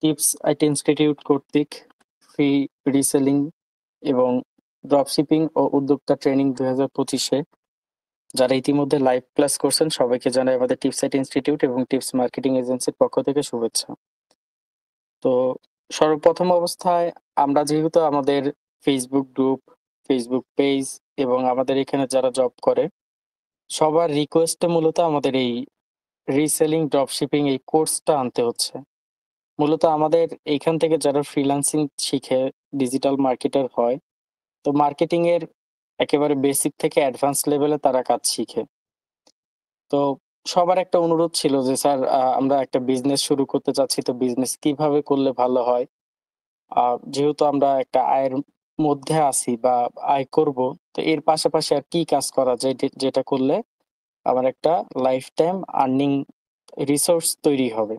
Tips IT institute কর্তৃক free reselling এবং dropshipping ও উদ্যোক্তা ট্রেনিং 2025-এ যারা ইতিমধ্যে লাইভ ক্লাস করছেন সবাইকে জানাই আমাদের টিপস আইটি ইনস্টিটিউট এবং টিপস মার্কেটিং এজেন্সির পক্ষ থেকে শুভেচ্ছা। তো সর্বপ্রথম অবস্থায় আমরা যেহেতু আমাদের ফেসবুক গ্রুপ, ফেসবুক পেজ এবং আমাদের এখানে যারা জব করে সবার রিকোয়েস্টে মূলত আমাদের এই রিসেলিং, ড্রপশিপিং এই কোর্সটা আনতে হচ্ছে। মূলত আমাদের এইখান থেকে যারা ফ্রিল্যান্সিং শিখে ডিজিটাল মার্কেটার হয়, তো মার্কেটিং এর একেবারে বেসিক থেকে অ্যাডভান্স লেভেলে তারা কাজ শিখে। তো সবার একটা অনুরোধ ছিল যে স্যার আমরা একটা বিজনেস শুরু করতে চাচ্ছি, তো বিজনেস কিভাবে করলে ভালো হয়? আ যেহেতু আমরা একটা আয়ের মধ্যে আছি বা আয় করব, তো এর পাশাপাশি আর কি কাজ করা যায় যেটা করলে আমার একটা লাইফ টাইম আর্নিং রিসোর্স তৈরি হবে।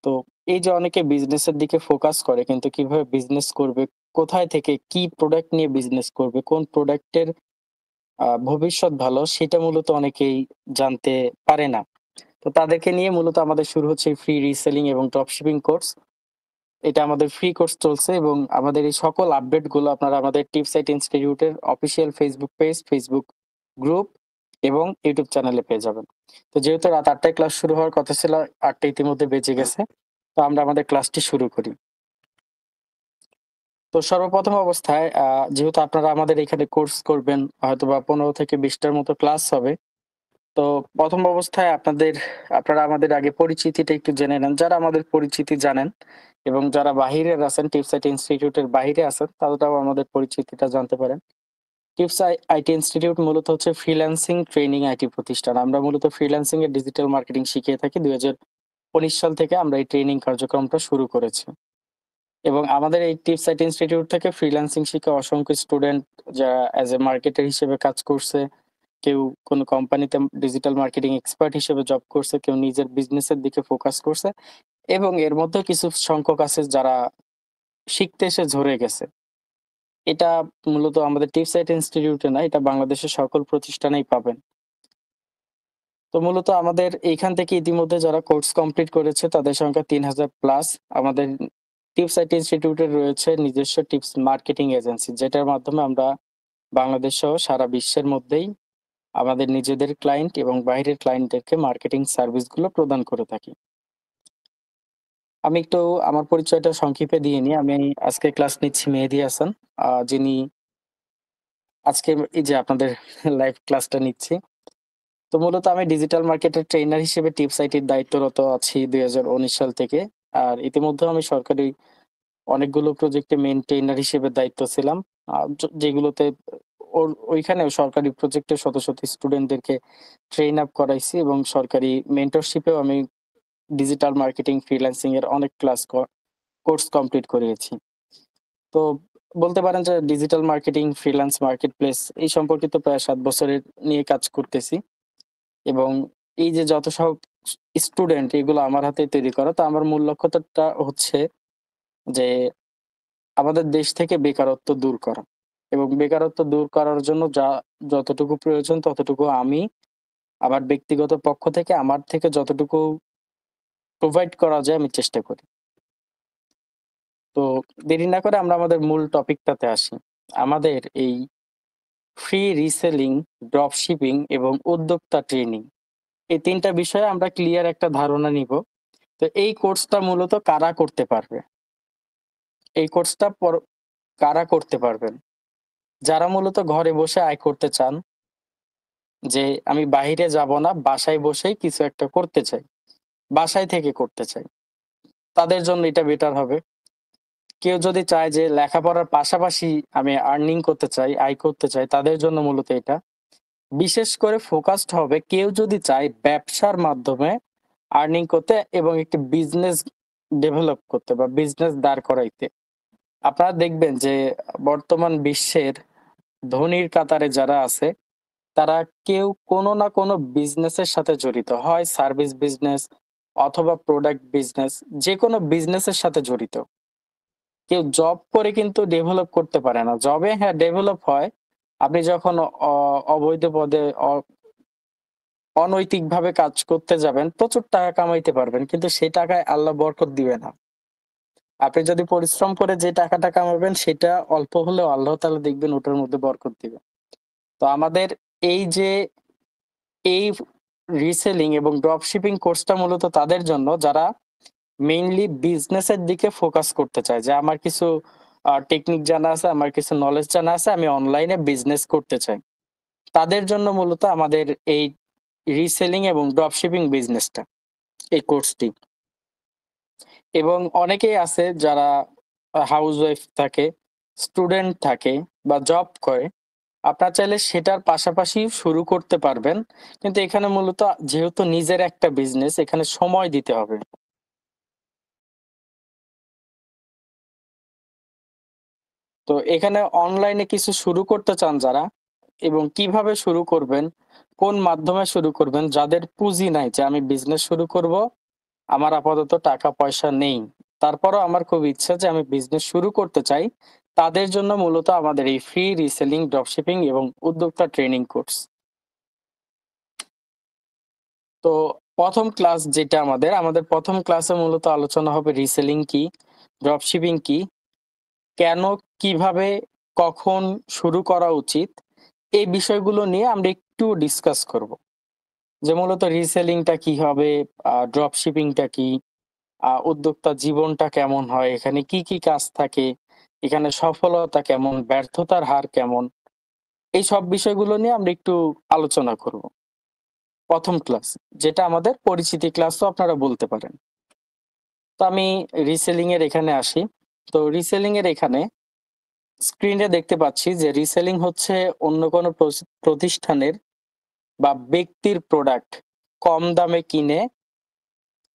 তো এই যে অনেকে বিজনেসের দিকে ফোকাস করে কিন্তু কিভাবে বিজনেস করবে, কোথায় থেকে কি প্রোডাক্ট নিয়ে বিজনেস করবে, কোন প্রোডাক্টের ভবিষ্যৎ ভালো সেটা মূলত অনেকেই জানতে পারে না। তো তাদেরকে নিয়ে মূলত আমাদের শুরু হচ্ছে ফ্রি রিসেলিং এবং ড্রপশিপিং কোর্স। এটা আমাদের ফ্রি কোর্স চলছে এবং আমাদের এই সকল আপডেট গুলো আপনারা আমাদের টিপসাইট ইনস্টিটিউটের official Facebook page, Facebook group এবং ইউটিউব চ্যানেলে পেয়ে যাবেন। তো যেহেতু রাত ৮টায় ক্লাস শুরু হওয়ার কথা ছিল, ৮টা ইতিমধ্যে বেজে গেছে। তো আমরা আমাদের ক্লাসটি শুরু করি। তো সর্বপ্রথম অবস্থায় যেহেতু আপনারা আমাদের এখানে কোর্স করবেন, হয়তোবা ১৫ থেকে ২০ টার মতো ক্লাস হবে। তো প্রথম অবস্থায় আপনারা আমাদের আগে পরিচিতিটা একটু জেনে নেন। যারা আমাদের পরিচিতি জানেন এবং যারা বাহিরের আছেন, টিপসআইটি ইনস্টিটিউটের বাহিরে আছেন, তারাও আমাদের পরিচিতিটা জানতে পারেন। আইটি ইনস্টিটিউট মূলত হচ্ছে ফ্রিল্যান্সিং ট্রেনিং আইটি প্রতিষ্ঠান। আমরা মূলত ফ্রিল্যান্সিং এর ডিজিটাল মার্কেটিং শিখিয়ে থাকি। ২০১৯ সাল থেকে আমরা এই ট্রেনিং কার্যক্রমটা শুরু করেছি। এবং আমাদের এই টিপসআইটি ইনস্টিটিউট থেকে ফ্রিল্যান্সিং শিখে অসংখ্য স্টুডেন্ট যারা অ্যাজ এ মার্কেটার হিসেবে কাজ করছে, কেউ কোনো কোম্পানিতে ডিজিটাল মার্কেটিং এক্সপার্ট হিসেবে জব করছে, কেউ নিজের বিজনেসের দিকে ফোকাস করছে এবং এর মধ্যেও কিছু সংখ্যক আছে যারা শিখতে এসে ঝরে গেছে। এটা মূলত আমাদের টিপসআইট ইনস্টিটিউটে না, এটা বাংলাদেশের সকল প্রতিষ্ঠানেই পাবেন। তো মূলত আমাদের এইখান থেকে ইতিমধ্যে যারা কোর্স কমপ্লিট করেছে তাদের সংখ্যা ৩,০০০ প্লাস। আমাদের টিপসআইট ইনস্টিটিউটের রয়েছে নিজস্ব টিপস মার্কেটিং এজেন্সি, যেটার মাধ্যমে আমরা বাংলাদেশ সহ সারা বিশ্বের মধ্যেই আমাদের নিজেদের ক্লায়েন্ট এবং বাইরের ক্লায়েন্টদেরকে মার্কেটিং সার্ভিসগুলো প্রদান করে থাকি। আমি একটু আমার পরিচয়টা সংক্ষেপে দিয়ে নিই। আমি আজকে ক্লাস নিচ্ছি মেহেদী হাসান। যিনি আজকে এই যে আপনাদের লাইভ ক্লাসটা নিচ্ছি। তো মূলত আমি ডিজিটাল মার্কেটের ট্রেনার হিসেবে টিপসআইটির দায়িত্বরত আছি ২০১৯ সাল থেকে। আর ইতিমধ্যেও আমি সরকারি অনেকগুলো প্রজেক্টে মেইন ট্রেনার হিসেবে দায়িত্ব ছিলাম। যেগুলোতে ওইখানেও সরকারি প্রজেক্টে শত, শত স্টুডেন্টদেরকে ট্রেন আপ করাইছি এবং সরকারি মেন্টরশিপেও আমি ডিজিটাল মার্কেটিং, ফ্রিল্যান্সিং এর অনেক কোর্স কমপ্লিট করিয়েছি। তো বলতে পারেন যে ডিজিটাল মার্কেটিং, ফ্রিল্যান্স মার্কেটপ্লেস এই সম্পর্কিত প্রায় ৭ বছরের নিয়ে কাজ করতেছি এবং এই যে যত সব স্টুডেন্ট এগুলো আমার হাতেই তৈরি করা। তো আমার মূল লক্ষ্যটা হচ্ছে যে আমাদের দেশ থেকে বেকারত্ব দূর করা এবং বেকারত্ব দূর করার জন্য যতটুকু প্রয়োজন ততটুকু আমি আমার ব্যক্তিগত পক্ষ থেকে আমার থেকে যতটুকু প্রোভাইড করা যায় আমি চেষ্টা করি। তো দেরি না করে আমরা আমাদের মূল টপিকটাতে আসি। আমাদের এই ফ্রি রিসেলিং, ড্রপশিপিং এবং উদ্যোক্তা ট্রেনিং এই ৩ টা বিষয়ে আমরা ক্লিয়ার একটা ধারণা নিব। তো এই কোর্সটা মূলত কারা করতে পারবে? এই কোর্সটা কারা করতে পারবেন? যারা মূলত ঘরে বসে আয় করতে চান, যে আমি বাহিরে যাব না, বাসায় বসেই কিছু একটা করতে চাই। বাসায় থেকে করতে চাই। তাদের জন্য এটা বেটার হবে। কেউ যদি চায় যে লেখাপড়ার পাশাপাশি আমি আর্নিং করতে চাই, আয় করতে চাই, তাদের জন্য মূলত এটা। বিশেষ করে ফোকাসড হবে কেউ যদি চায় ব্যবসার মাধ্যমে আর্নিং করতে এবং একটি বিজনেস ডেভেলপ করতে বা বিজনেস দাঁড় করাইতে। আপনারা দেখবেন যে বর্তমান বিশ্বের ধনীর কাতারে যারা আছে, তারা কেউ কোনো না কোনো বিজনেসের সাথে জড়িত। হয় সার্ভিস বিজনেস অথবা প্রোডাক্ট বিজনেস, যেকোনো বিজনেসের সাথে জড়িত। কেউ জব করে কিন্তু ডেভেলপ করতে পারে না। জবে হ্যাঁ ডেভেলপ হয়। আপনি যখন অবৈধ পদে অনৈতিকভাবে কাজ করতে যাবেন, প্রচুর টাকা কামাইতে পারবেন। কিন্তু সেই টাকায় আল্লাহ বরকত দিবে না। আপনি যদি পরিশ্রম করে যে টাকাটা কামাবেন সেটা অল্প হলেও আল্লাহ তাআলা দেখবেন ওটার মধ্যে বরকত দিবে। তো আমাদের এই যে এই রিসেলিং এবং ড্রপ শিপিং কোর্সটা মূলত তাদের জন্য যারা মেইনলি বিজনেসের দিকে ফোকাস করতে চায় যে আমার কিছু টেকনিক জানা আছে, আমার কিছু নলেজ জানা আছে, আমি অনলাইনে বিজনেস করতে চাই। তাদের জন্য মূলত আমাদের এই রিসেলিং এবং ড্রপ শিপিং বিজনেসটা, এই কোর্সটি। এবং অনেকেই আছে যারা হাউসওয়াইফ থাকে, স্টুডেন্ট থাকে বা জব করে। আপনার চাইলে সেটার পাশাপাশি শুরু করতে পারবেন। কিন্তু এখানে মূলত যেহেতু নিজের একটা বিজনেস, এখানে সময় দিতে হবে। তো এখানে অনলাইনে কিছু শুরু করতে চান যারা এবং কিভাবে শুরু করবেন, কোন মাধ্যমে শুরু করবেন, যাদের পুঁজি নাই যে আমি বিজনেস শুরু করব, আমার আপাতত টাকা পয়সা নেই, তারপরও আমার খুব ইচ্ছা যে আমি বিজনেস শুরু করতে চাই, তাদের জন্য মূলত আমাদের এই ফ্রি রিসেলিং, ড্রপশিপিং এবং উদ্যোক্তা ট্রেনিং কোর্স। তো প্রথম ক্লাস যেটা আমাদের প্রথম ক্লাসে মূলত আলোচনা হবে রিসেলিং কি, ড্রপশিপিং কি, কেন, কিভাবে, কখন শুরু করা উচিত, এই বিষয়গুলো নিয়ে আমরা একটু ডিসকাস করব। যে মূলত রিসেলিংটা কি হবে, ড্রপ শিপিংটা কি, উদ্যোক্তা জীবনটা কেমন হয়, এখানে কি কি কাজ থাকে, এখানে সফলতা কেমন, ব্যর্থতার হার কেমন, এই সব বিষয়গুলো নিয়ে আমরা একটু আলোচনা করব প্রথম ক্লাস, যেটা আমাদের পরিচিতি ক্লাসও আপনারা বলতে পারেন। তো আমি রিসেলিং এর এখানে আসি। তো রিসেলিং এর এখানে স্ক্রিনে দেখতে পাচ্ছি যে রিসেলিং হচ্ছে অন্য কোনো প্রতিষ্ঠানের বা ব্যক্তির প্রোডাক্ট কম দামে কিনে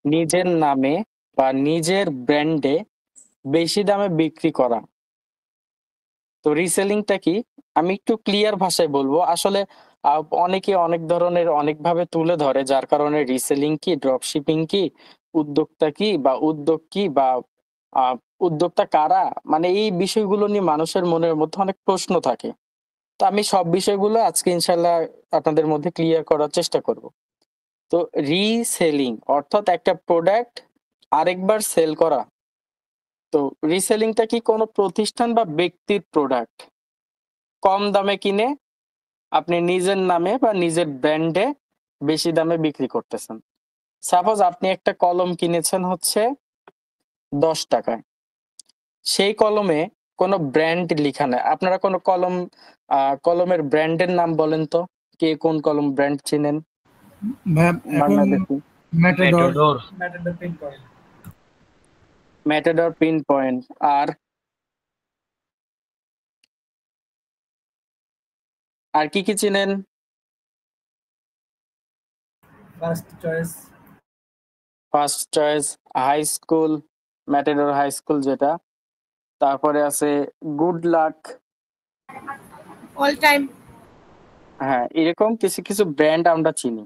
নিজের নামে বা নিজের ব্র্যান্ডে বেশি দামে বিক্রি করা। তো রিসেলিংটা কি, আমি একটু ক্লিয়ার ভাষায় বলবো। আসলে অনেকে অনেক ধরনের অনেকভাবে তুলে ধরে, যার কারণে রিসেলিং কি, ড্রপ শিপিং কি, উদ্যোক্তা কি বা উদ্যোগ কি বা আহ, উদ্যোক্তা কারা, মানে এই বিষয়গুলো নিয়ে মানুষের মনের মধ্যে অনেক প্রশ্ন থাকে। তো আমি সব বিষয়গুলো আজকে ইনশাল্লাহ আপনাদের মধ্যে ক্লিয়ার করার চেষ্টা করব। তো রিসেলিং অর্থাৎ একটা প্রোডাক্ট আরেকবার সেল করা। তো রিসেলিংটা কি, কোনো প্রতিষ্ঠান বা ব্যক্তির প্রোডাক্ট কম দামে কিনে আপনি নিজের নামে বা নিজের ব্র্যান্ডে বেশি দামে বিক্রি করতেছেন। সাপোজ আপনি একটা কলম কিনেছেন হচ্ছে 10 টাকায়, সেই কলমে কোনো ব্র্যান্ড লেখা নেই। আপনারা কোনো কলমের ব্র্যান্ডের নাম বলেন তো, কে কোন কলম ব্র্যান্ড চিনেন ভাই এখন বাংলাদেশে? Matador. Matador. Matador, pinpoint, আর কি কি চিনেন? First choice. First choice, high school, Matador high school যেটা, তারপরে আছে গুড লাক। All time. হ্যাঁ, এরকম কিছু কিছু ব্র্যান্ড আমরা চিনি।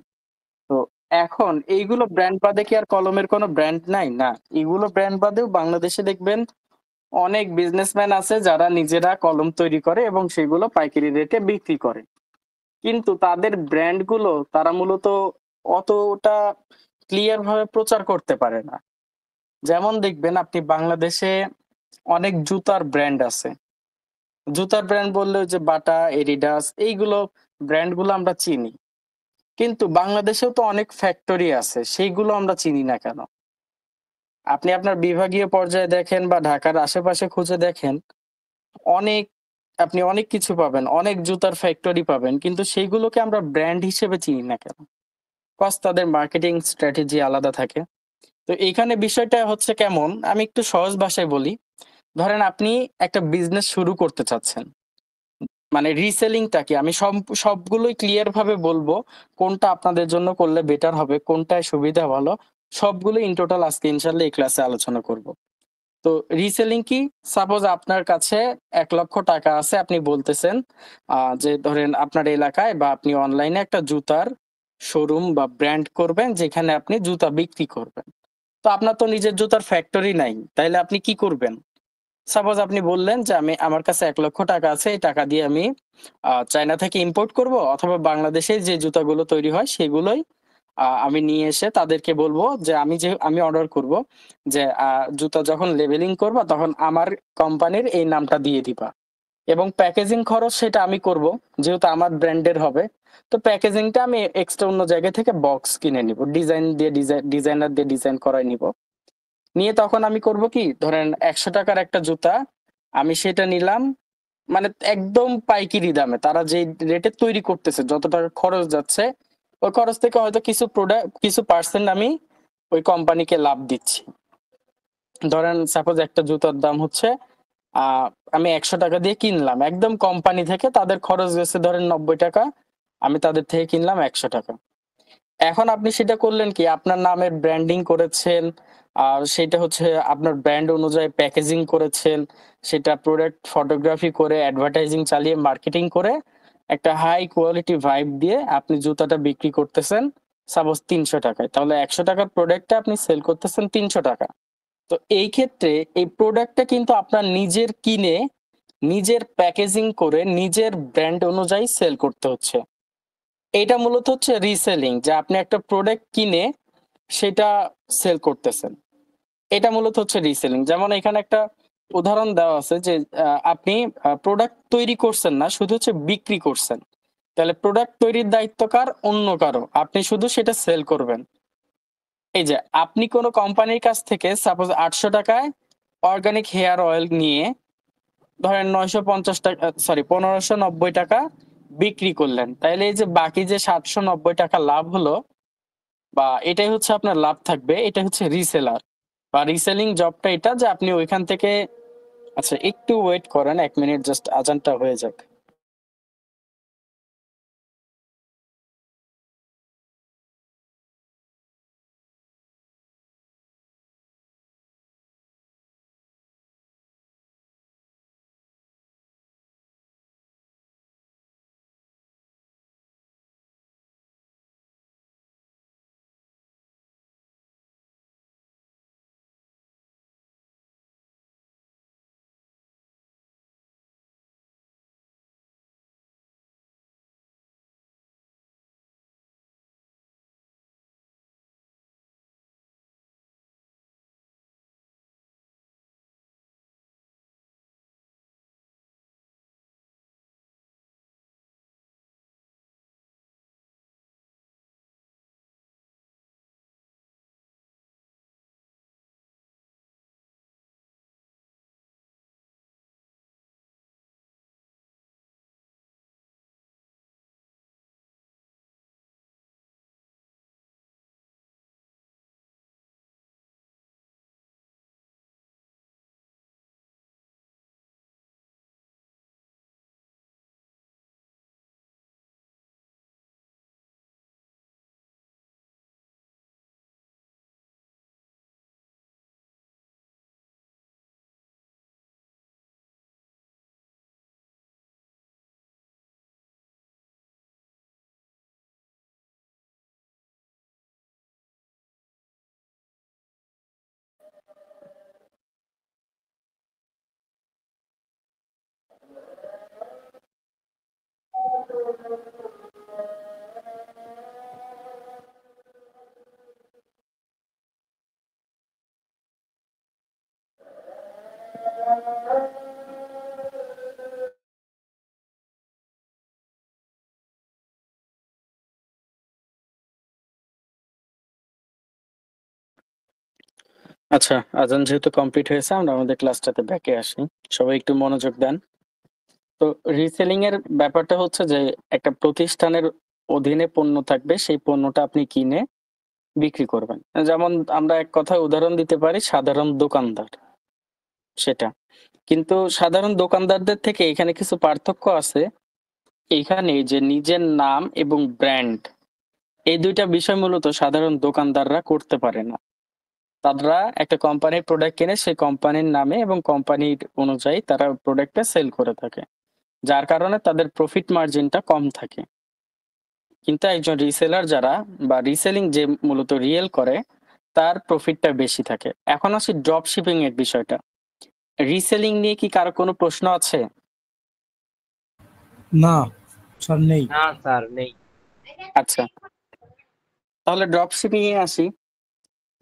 তো এখন এইগুলো ব্র্যান্ড বাদে কি আর কলমের কোনো ব্র্যান্ড নাই? না, এগুলো ব্র্যান্ড বাদেও বাংলাদেশে দেখবেন অনেক বিজনেসম্যান আছে যারা নিজেরা কলম তৈরি করে এবং সেগুলো পাইকারি রেটে বিক্রি করে। কিন্তু তাদের ব্র্যান্ড গুলো তারা মূলত অতটা ক্লিয়ার ভাবে প্রচার করতে পারে না। যেমন দেখবেন আপনি বাংলাদেশে অনেক জুতার ব্র্যান্ড আছে। জুতার ব্র্যান্ড বললে ওই যে বাটা, এডিডাস, এইগুলো ব্র্যান্ড গুলো আমরা চিনি। কিন্তু বাংলাদেশেও তো অনেক ফ্যাক্টরি আছে, সেইগুলো আমরা চিনি না কেন? আপনি আপনার বিভাগীয় পর্যায়ে দেখেন বা ঢাকার আশেপাশে খুঁজে দেখেন, অনেক আপনি অনেক কিছু পাবেন, অনেক জুতার ফ্যাক্টরি পাবেন, কিন্তু সেইগুলোকে আমরা ব্র্যান্ড হিসেবে চিনি না কেন? কজ তাদের মার্কেটিং স্ট্র্যাটেজি আলাদা থাকে। তো এইখানে বিষয়টা হচ্ছে কেমন, আমি একটু সহজ ভাষায় বলি। ধরেন আপনি একটা বিজনেস শুরু করতে চাচ্ছেন, মানে রিসেলিংটা কি, আমি সবগুলোই ক্লিয়ার ভাবে বলবো, কোনটা আপনাদের জন্য করলে বেটার হবে, কোনটায় সুবিধা ভালো, সবগুলো ইন টোটাল আজকে ইনশাল্লাহ এই ক্লাসে আলোচনা করব। তো রিসেলিং কি, সাপোজ আপনার কাছে 1 লক্ষ টাকা আছে, আপনি বলতেছেন যে ধরেন আপনার এলাকায় বা আপনি অনলাইনে একটা জুতার শোরুম বা ব্র্যান্ড করবেন, যেখানে আপনি জুতা বিক্রি করবেন। তো আপনার তো নিজের জুতার ফ্যাক্টরি নাই, তাইলে আপনি কি করবেন? সাপোজ আপনি বললেন যে আমার কাছে 1 লক্ষ টাকা আছে, এই টাকা দিয়ে আমি চায়না থেকে ইম্পোর্ট করব, অথবা বাংলাদেশে যে জুতাগুলো তৈরি হয় সেগুলোই আমি নিয়ে এসে তাদেরকে বলবো যে আমি অর্ডার করব যে জুতা যখন লেবেলিং করবা তখন আমার কোম্পানির এই নামটা দিয়ে দিবা, এবং প্যাকেজিং খরচ সেটা আমি করব, যেহেতু আমার ব্র্যান্ডের হবে। তো প্যাকেজিংটা আমি এক্সট্রা অন্য জায়গা থেকে বক্স কিনে নিব, ডিজাইনার দিয়ে ডিজাইন করাই নিব। নিয়ে তখন আমি করব কি, ধরেন 100 টাকার একটা জুতা, আমি সেটা নিলাম, মানে একদম পাইকারি দামে তারা যে রেটে তৈরি করতেছে, যত টাকা খরচ যাচ্ছে ওই খরচ থেকে হয়তো কিছু পার্সেন্ট আমি ওই কোম্পানিকে লাভ দিচ্ছি। ধরেন সাপোজ একটা জুতার দাম হচ্ছে আহ আমি 100 টাকা দিয়ে কিনলাম, একদম কোম্পানি থেকে তাদের খরচ গেছে ধরেন 90 টাকা, আমি তাদের থেকে কিনলাম 100 টাকা। এখন আপনি সেটা করলেন কি, আপনার নামের ব্র্যান্ডিং করেছেন, আর সেটা হচ্ছে আপনার ব্র্যান্ড অনুযায়ী প্যাকেজিং করেছেন, সেটা প্রোডাক্ট ফটোগ্রাফি করে অ্যাডভার্টাইজিং চালিয়ে মার্কেটিং করে একটা হাই কোয়ালিটি ভাইব দিয়ে আপনি জুতাটা বিক্রি করতেছেন সাপোজ 300 টাকায়, তাহলে 100 টাকার প্রোডাক্টটা আপনি সেল করতেছেন 300 টাকা। তো এই ক্ষেত্রে এই প্রোডাক্টটা কিন্তু আপনার নিজের কিনে, নিজের প্যাকেজিং করে, নিজের ব্র্যান্ড অনুযায়ী সেল করতে হচ্ছে। এটা মূলত হচ্ছে রিসেলিং, যে আপনি একটা প্রোডাক্ট কিনে সেটা সেল করতেছেন। এটা মূলত হচ্ছে রিসেলিং। যেমন এখানে একটা উদাহরণ দেওয়া আছে যে আপনি প্রোডাক্ট তৈরি করছেন না, শুধু হচ্ছে বিক্রি করছেন। তাহলে প্রোডাক্ট তৈরির দায়িত্ব কার? অন্য কারো, আপনি শুধু সেটা সেল করবেন। এই যে আপনি কোনো কোম্পানির কাছ থেকে সাপোজ 800 টাকায় অর্গানিক হেয়ার অয়েল নিয়ে ধরেন 950 টাকা, সরি 1590 টাকা বিক্রি করলেন, তাইলে এই যে বাকি যে 790 টাকা লাভ হলো, বা এটাই হচ্ছে আপনার লাভ থাকবে, এটা হচ্ছে রিসেলার বা রিসেলিং জবটা এটা, যে আপনি ওইখান থেকে। আচ্ছা একটু ওয়েট করেন, 1 মিনিট, জাস্ট আজানটা হয়ে যাক। আচ্ছা, আজান যেহেতু কমপ্লিট হয়েছে, আমরা আমাদের ক্লাসটাতে ব্যাকে আসি। সবাই একটু মনোযোগ দেন। তো রিসেলিং এর ব্যাপারটা হচ্ছে যে একটা প্রতিষ্ঠানের অধীনে পণ্য থাকবে, সেই পণ্যটা আপনি কিনে বিক্রি করবেন। যেমন আমরা এক কথায় উদাহরণ দিতে পারি সাধারণ দোকানদার, সেটা। কিন্তু সাধারণ দোকানদারদের থেকে এখানে কিছু পার্থক্য আছে। এখানে যে নিজের নাম এবং ব্র্যান্ড, এই দুইটা বিষয় মূলত সাধারণ দোকানদাররা করতে পারে না। তারা একটা কোম্পানির প্রোডাক্ট কিনে সেই কোম্পানির নামে এবং কোম্পানির অনুযায়ী তারা প্রোডাক্টটা সেল করে থাকে, যার কারণে তাদের প্রফিট মার্জিনটা কম থাকে। কিন্তু একজন রিসেলার যারা, বা রিসেলিং যে মূলত রিয়েল করে, তার প্রফিটটা বেশি থাকে। এখন আসি ড্রপ শিপিং এর বিষয়টা। রিসেলিং নিয়ে কি কারো কোনো প্রশ্ন আছে? না স্যার নেই। না স্যার নেই। আচ্ছা, তাহলে ড্রপ শিপিং এ আসি।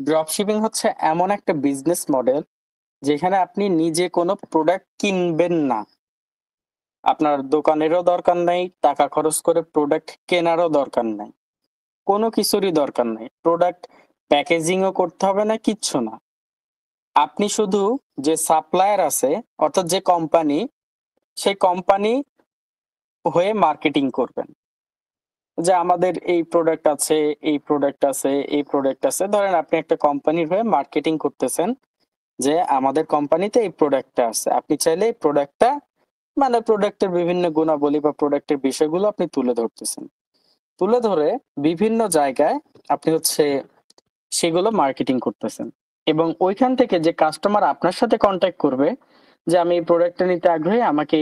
ড্রপ শিপিং হচ্ছে এমন একটা বিজনেস মডেল যেখানে আপনি নিজে কোনো প্রোডাক্ট কিনবেন না। আপনার দোকানেরও দরকার নাই, টাকা খরচ করে প্রোডাক্ট কেনারও দরকার নাই। কোনো কিছুরই দরকার নাই। প্রোডাক্ট প্যাকেজিংও করতে হবে না, কিচ্ছু না। আপনি শুধু যে সাপ্লায়ার আছে অর্থাৎ যে কোম্পানি, সেই কোম্পানি হয়ে মার্কেটিং করবেন। যে আমাদের এই প্রোডাক্ট আছে, এই প্রোডাক্ট আছে, এই প্রোডাক্ট আছে। ধরেন আপনি একটা কোম্পানির হয়ে মার্কেটিং করতেছেন যে আমাদের কোম্পানিতে এই প্রোডাক্টটা আছে। আপনি চাইলে এই প্রোডাক্টটা মানে প্রোডাক্টের বিভিন্ন গুণাবলী বা প্রোডাক্টের বিষয়গুলো আপনি তুলে ধরতেছেন। তুলে ধরে বিভিন্ন জায়গায় আপনি হচ্ছে সেগুলো মার্কেটিং করতেছেন। এবং ওইখান থেকে যে কাস্টমার আপনার সাথে কন্ট্যাক্ট করবে যে আমি এই প্রোডাক্টটা নিতে আগ্রহী, আমাকে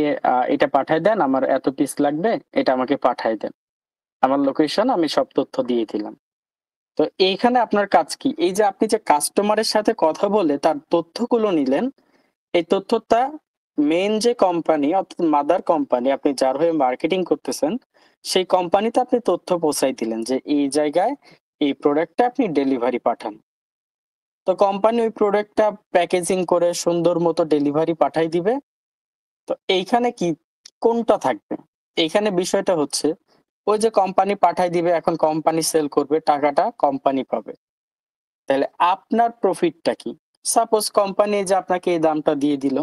এটা পাঠায় দেন, আমার এত পিস লাগবে, এটা আমাকে পাঠায় দেন। আমার লোকেশন আমি সব তথ্য দিয়ে দিলাম। তো এইখানে আপনার কাজ কি? এই যে আপনি যে কাস্টমারের সাথে কথা বলে তার তথ্যগুলো নিলেন, এই তথ্যটা মেইন যে কোম্পানি অর্থাৎ মাদার কোম্পানি আপনি যার হয়ে মার্কেটিং করতেছেন, সেই কোম্পানিতে আপনি তথ্য পৌঁছাই দিলেন যে এই জায়গায় এই প্রোডাক্টটা আপনি ডেলিভারি পাঠান। তো কোম্পানি ওই প্রোডাক্টটা প্যাকেজিং করে সুন্দর মতো ডেলিভারি পাঠাই দিবে। তো এইখানে কি কোনটা থাকবে? এইখানে বিষয়টা হচ্ছে ওই যে কোম্পানি পাঠাই দিবে, এখন কোম্পানি সেল করবে, টাকাটা কোম্পানি পাবে। তাহলে আপনার প্রফিটটা কি? সাপোজ কোম্পানি যে আপনাকে এই দামটা দিয়ে দিল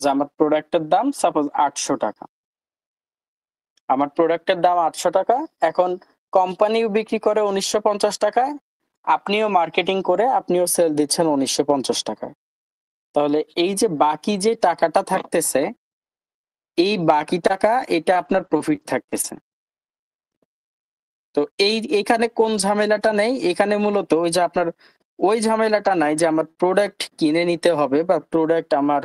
যে আমার প্রোডাক্টের দাম সাপোজ ৮০০ টাকা। আমার প্রোডাক্টের দাম ৮০০ টাকা। এখন কোম্পানিও বিক্রি করে ১৯৫০ টাকায়, আপনিও মার্কেটিং করে আপনিও সেল দিচ্ছেন ১৯৫০ টাকায়। তাহলে এই যে বাকি যে টাকাটা থাকতেছে, এই বাকি টাকা এটা আপনার প্রফিট থাকতেছে। তো এখানে কোন ঝামেলাটা নেই? এখানে মূলত ওই যে আপনার ওই ঝামেলাটা নাই যে আমার প্রোডাক্ট কিনে নিতে হবে বা প্রোডাক্ট আমার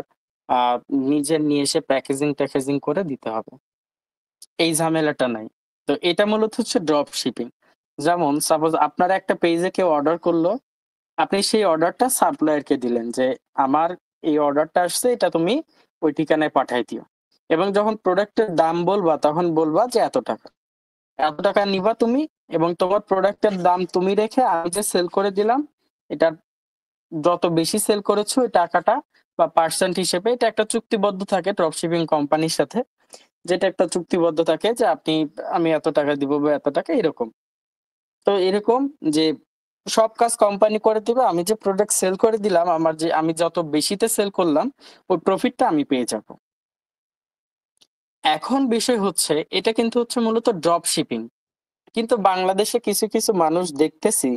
নিজের নিয়ে এসে প্যাকেজিং করে দিতে হবে। এই ঝামেলাটা নাই। তো এটা মূলত হচ্ছে ড্রপ শিপিং। যেমন সাপোজ আপনার একটা পেজে কেউ অর্ডার করলো, আপনি সেই অর্ডারটা সাপ্লায়ারকে দিলেন যে আমার এই অর্ডারটা আসছে, এটা তুমি ওই ঠিকানায় পাঠাই দিও। এবং যখন প্রোডাক্টের দাম বলবা তখন বলবা যে এত টাকা। এত টাকা নিবা তুমি এবং তোমার প্রোডাক্টের দাম তুমি রেখে আমি যে সেল করে দিলাম, এটা যত বেশি সেল করেছো ওই টাকাটা বা পার্সেন্ট হিসেবে এটা একটা চুক্তিবদ্ধ থাকে ড্রপ শিপিং কোম্পানির সাথে, যেটা একটা চুক্তিবদ্ধ থাকে যে আমি এত টাকা দিব বা এত টাকা এরকম। তো এরকম যে সব কাজ কোম্পানি করে দিবে, আমি যে প্রোডাক্ট সেল করে দিলাম আমার যে আমি যত বেশিতে সেল করলাম ওই প্রফিটটা আমি পেয়ে যাব। এখন বিষয় হচ্ছে এটা কিন্তু হচ্ছে মূলত ড্রপ শিপিং। কিন্তু বাংলাদেশে কিছু কিছু মানুষ দেখতেছি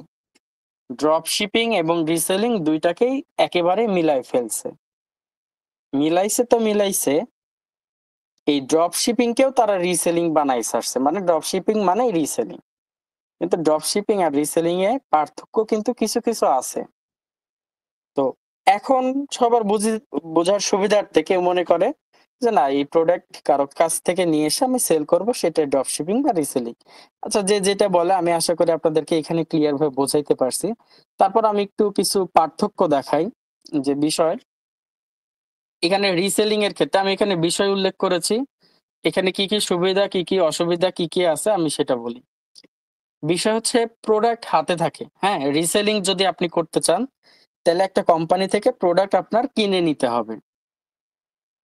ড্রপ শিপিং এবং রিসেলিং দুইটাকেই একেবারে মিলাই ফেলছে। মিলাইছে তো মিলাইছে, এই ড্রপ শিপিং কেও তারা রিসেলিং বানাই ছাড়ছে, মানে ড্রপ শিপিং মানে রিসেলিং। কিন্তু ড্রপ শিপিং আর রিসেলিং এ পার্থক্য কিন্তু কিছু কিছু আছে। তো এখন সবার বোঝার সুবিধার্থে কেউ মনে করে যে না এই প্রোডাক্ট কারো কাছ থেকে নিয়ে এসে আমি সেল করব, সেটা ড্রপ শিপিং বা রিসেলিং। আচ্ছা, যে যেটা বলে আমি আশা করি আপনাদেরকে এখানে ক্লিয়ার ভাবে বোঝাইতে পারছি। তারপর আমি একটু কিছু পার্থক্য দেখাই যে বিষয়। এখানে রিসেলিং এর ক্ষেত্রে আমি এখানে বিষয় উল্লেখ করেছি, এখানে কি কি সুবিধা কি কি অসুবিধা কি কি আছে আমি সেটা বলি। বিষয় হচ্ছে প্রোডাক্ট হাতে থাকে। হ্যাঁ, রিসেলিং যদি আপনি করতে চান তাহলে একটা কোম্পানি থেকে প্রোডাক্ট আপনার কিনে নিতে হবে।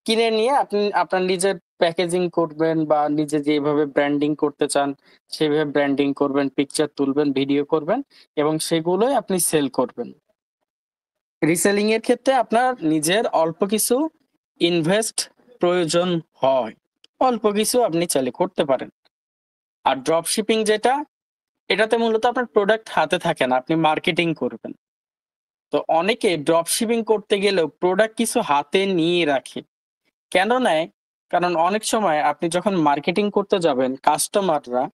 কিনে নিয়ে আপনি আপনার নিজের প্যাকেজিং করবেন বা নিজে যেভাবে ব্র্যান্ডিং করতে চান সেভাবে ব্র্যান্ডিং করবেন, পিকচার তুলবেন, ভিডিও করবেন এবং সেগুলোই আপনি সেল করবেন। রিসেলিং এর ক্ষেত্রে আপনার নিজের অল্প কিছু ইনভেস্ট প্রয়োজন হয়। অল্প কিছু আপনি চাইলে করতে পারেন। আর ড্রপ শিপিং যেটা, এটাতে মূলত আপনার প্রোডাক্ট হাতে থাকে না, আপনি মার্কেটিং করবেন। তো অনেকে ড্রপ শিপিং করতে গেলেও প্রোডাক্ট কিছু হাতে নিয়ে রাখে। কেন নেয়? কারণ অনেক সময় আপনি যখন মার্কেটিং করতে যাবেন কাস্টমাররা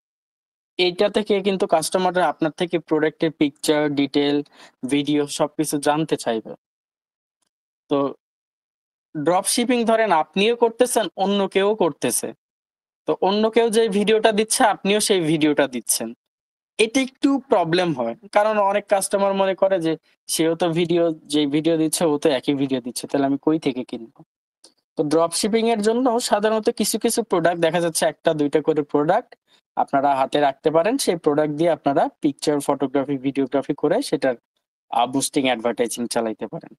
এইটা থেকে কিন্তু কাস্টমাররা আপনার থেকে প্রোডাক্টের পিকচার, ডিটেইল, ভিডিও সবকিছু জানতে চাইবে। তো ড্রপ শিপিং ধরেন আপনিও করতেছেন, অন্য কেউ করতেছে। তো অন্য কেউ যে ভিডিওটা দিচ্ছে আপনিও সেই ভিডিওটা দিচ্ছেন। এটা একটু প্রবলেম হয়। কারণ অনেক কাস্টমার মনে করে যে সেও তো যে ভিডিও দিচ্ছে ও তো একই ভিডিও দিচ্ছে। তাহলে আমি কই থেকে কিনবো? তো ড্রপ শিপিং এর জন্য সাধারণত কিছু কিছু প্রোডাক্ট দেখা যাচ্ছে ১ টা ২ টা করে প্রোডাক্ট আপনারা হাতে রাখতে পারেন। সেই প্রোডাক্ট দিয়ে আপনারা পিকচার, ফটোগ্রাফি, ভিডিওগ্রাফি করে সেটার বুস্টিং অ্যাডভার্টাইজিং চালাইতে পারেন।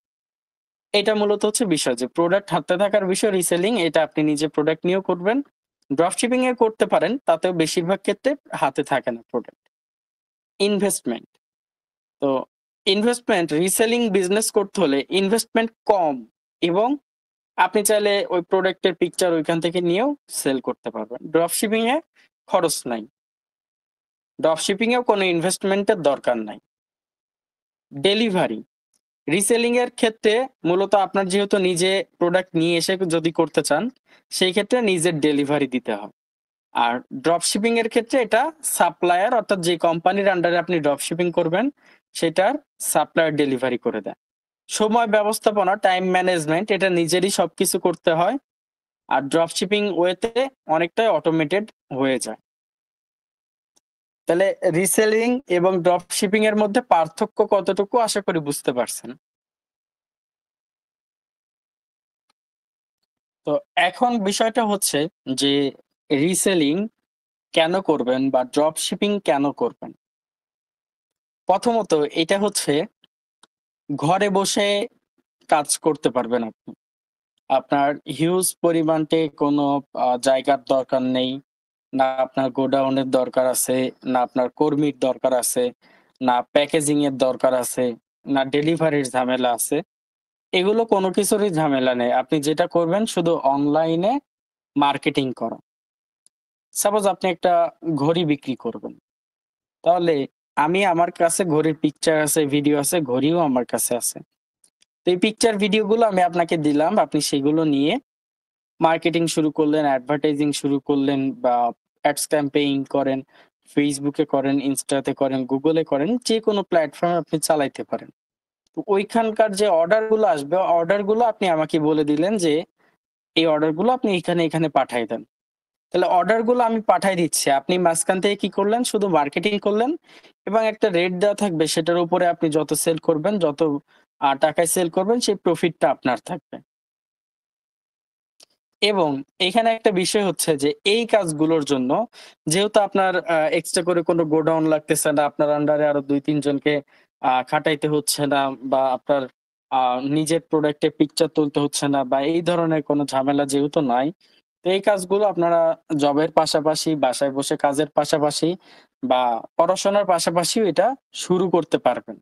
এটা মূলত হচ্ছে বিষয় যে প্রোডাক্ট হাতে থাকার বিষয় রিসেলিং, এটা আপনি নিজে প্রোডাক্ট নিয়েও করবেন, ড্রপ শিপিং এ করতে পারেন, তাতেও বেশিরভাগ ক্ষেত্রে হাতে থাকে না প্রোডাক্ট। ইনভেস্টমেন্ট, তো ইনভেস্টমেন্ট রিসেলিং বিজনেস করতে হলে ইনভেস্টমেন্ট কম, এবং আপনি চাইলে ওই প্রোডাক্টের পিকচার ওইখান থেকে নিয়েও সেল করতে পারবেন। ড্রপ শিপিং এ খরচ নাই, ড্রপ শিপিং এও কোনো ইনভেস্টমেন্টের দরকার নাই। ডেলিভারি, রিসেলিং এর ক্ষেত্রে মূলত আপনার যেহেতু নিজে প্রোডাক্ট নিয়ে এসে যদি করতে চান, সেই ক্ষেত্রে নিজের ডেলিভারি দিতে হয়। আর ড্রপ শিপিং এর ক্ষেত্রে এটা সাপ্লায়ার, অর্থাৎ যে কোম্পানির আন্ডারে আপনি ড্রপ শিপিং করবেন সেটার সাপ্লায়ার ডেলিভারি করে দেয়। সময় ব্যবস্থাপনা, টাইম ম্যানেজমেন্ট, এটা নিজেরই সবকিছু করতে হয়। আর ড্রপ শিপিং ওয়েতে অনেকটাই অটোমেটেড হয়ে যায়। তাহলে রিসেলিং এবং ড্রপ শিপিং এর মধ্যে পার্থক্য কতটুকু আশা করি বুঝতে পারছেন। তো এখন বিষয়টা হচ্ছে যে রিসেলিং কেন করবেন বা ড্রপ শিপিং কেন করবেন। প্রথমত এটা হচ্ছে ঘরে বসে কাজ করতে পারবেন আপনি। আপনার হিউজ পরিমাণে কোনো জায়গার দরকার নেই, না আপনার গোডাউনের দরকার আছে, না আপনার কর্মীর দরকার আছে, না প্যাকেজিং এর দরকার আছে, না ডেলিভারির ঝামেলা আছে। এগুলো কোনো কিছুরই ঝামেলা নেই। আপনি যেটা করবেন শুধু অনলাইনে মার্কেটিং করা। সাপোজ আপনি একটা ঘড়ি বিক্রি করবেন, তাহলে আমি আমার কাছে ঘড়ির পিকচার আছে, ভিডিও আছে, ঘড়িও আমার কাছে আছে। তো এই পিকচার ভিডিওগুলো আমি আপনাকে দিলাম, আপনি সেগুলো নিয়ে মার্কেটিং শুরু করলেন, অ্যাডভার্টাইজিং শুরু করলেন, বা অ্যাডস ক্যাম্পেইন করেন, ফেসবুকে করেন, ইনস্টাতে করেন, গুগলে করেন, যে কোনো প্ল্যাটফর্মে আপনি চালাইতে পারেন। তো ওইখানকার যে অর্ডার গুলো আসবে, অর্ডার গুলো আপনি আমাকে বলে দিলেন যে এই অর্ডার গুলো আপনি এখানে এখানে পাঠাই দেন। তাহলে অর্ডার গুলো আমি পাঠাই দিচ্ছি, আপনি মাঝখান থেকে কি করলেন, শুধু মার্কেটিং করলেন, এবং একটা রেট দেওয়া থাকবে, সেটার উপরে আপনি যত সেল করবেন, যত টাকায় সেল করবেন, সেই প্রফিটটা আপনার থাকবে। এবং এখানে একটা বিষয় হচ্ছে যে এই কাজগুলোর জন্য যেহেতু আপনার এক্সট্রা করে কোনো গোডাউন লাগতেছে না, আপনার আন্ডারে আরো ২-৩ জনকে খাটাইতে হচ্ছে না, বা আপনার নিজের প্রোডাক্টের পিকচার তুলতে হচ্ছে না, বা এই ধরনের কোনো ঝামেলা যেহেতু নাই, তো এই কাজগুলো আপনারা জবের পাশাপাশি, বাসায় বসে কাজের পাশাপাশি, বা পড়াশোনার পাশাপাশিও এটা শুরু করতে পারবেন।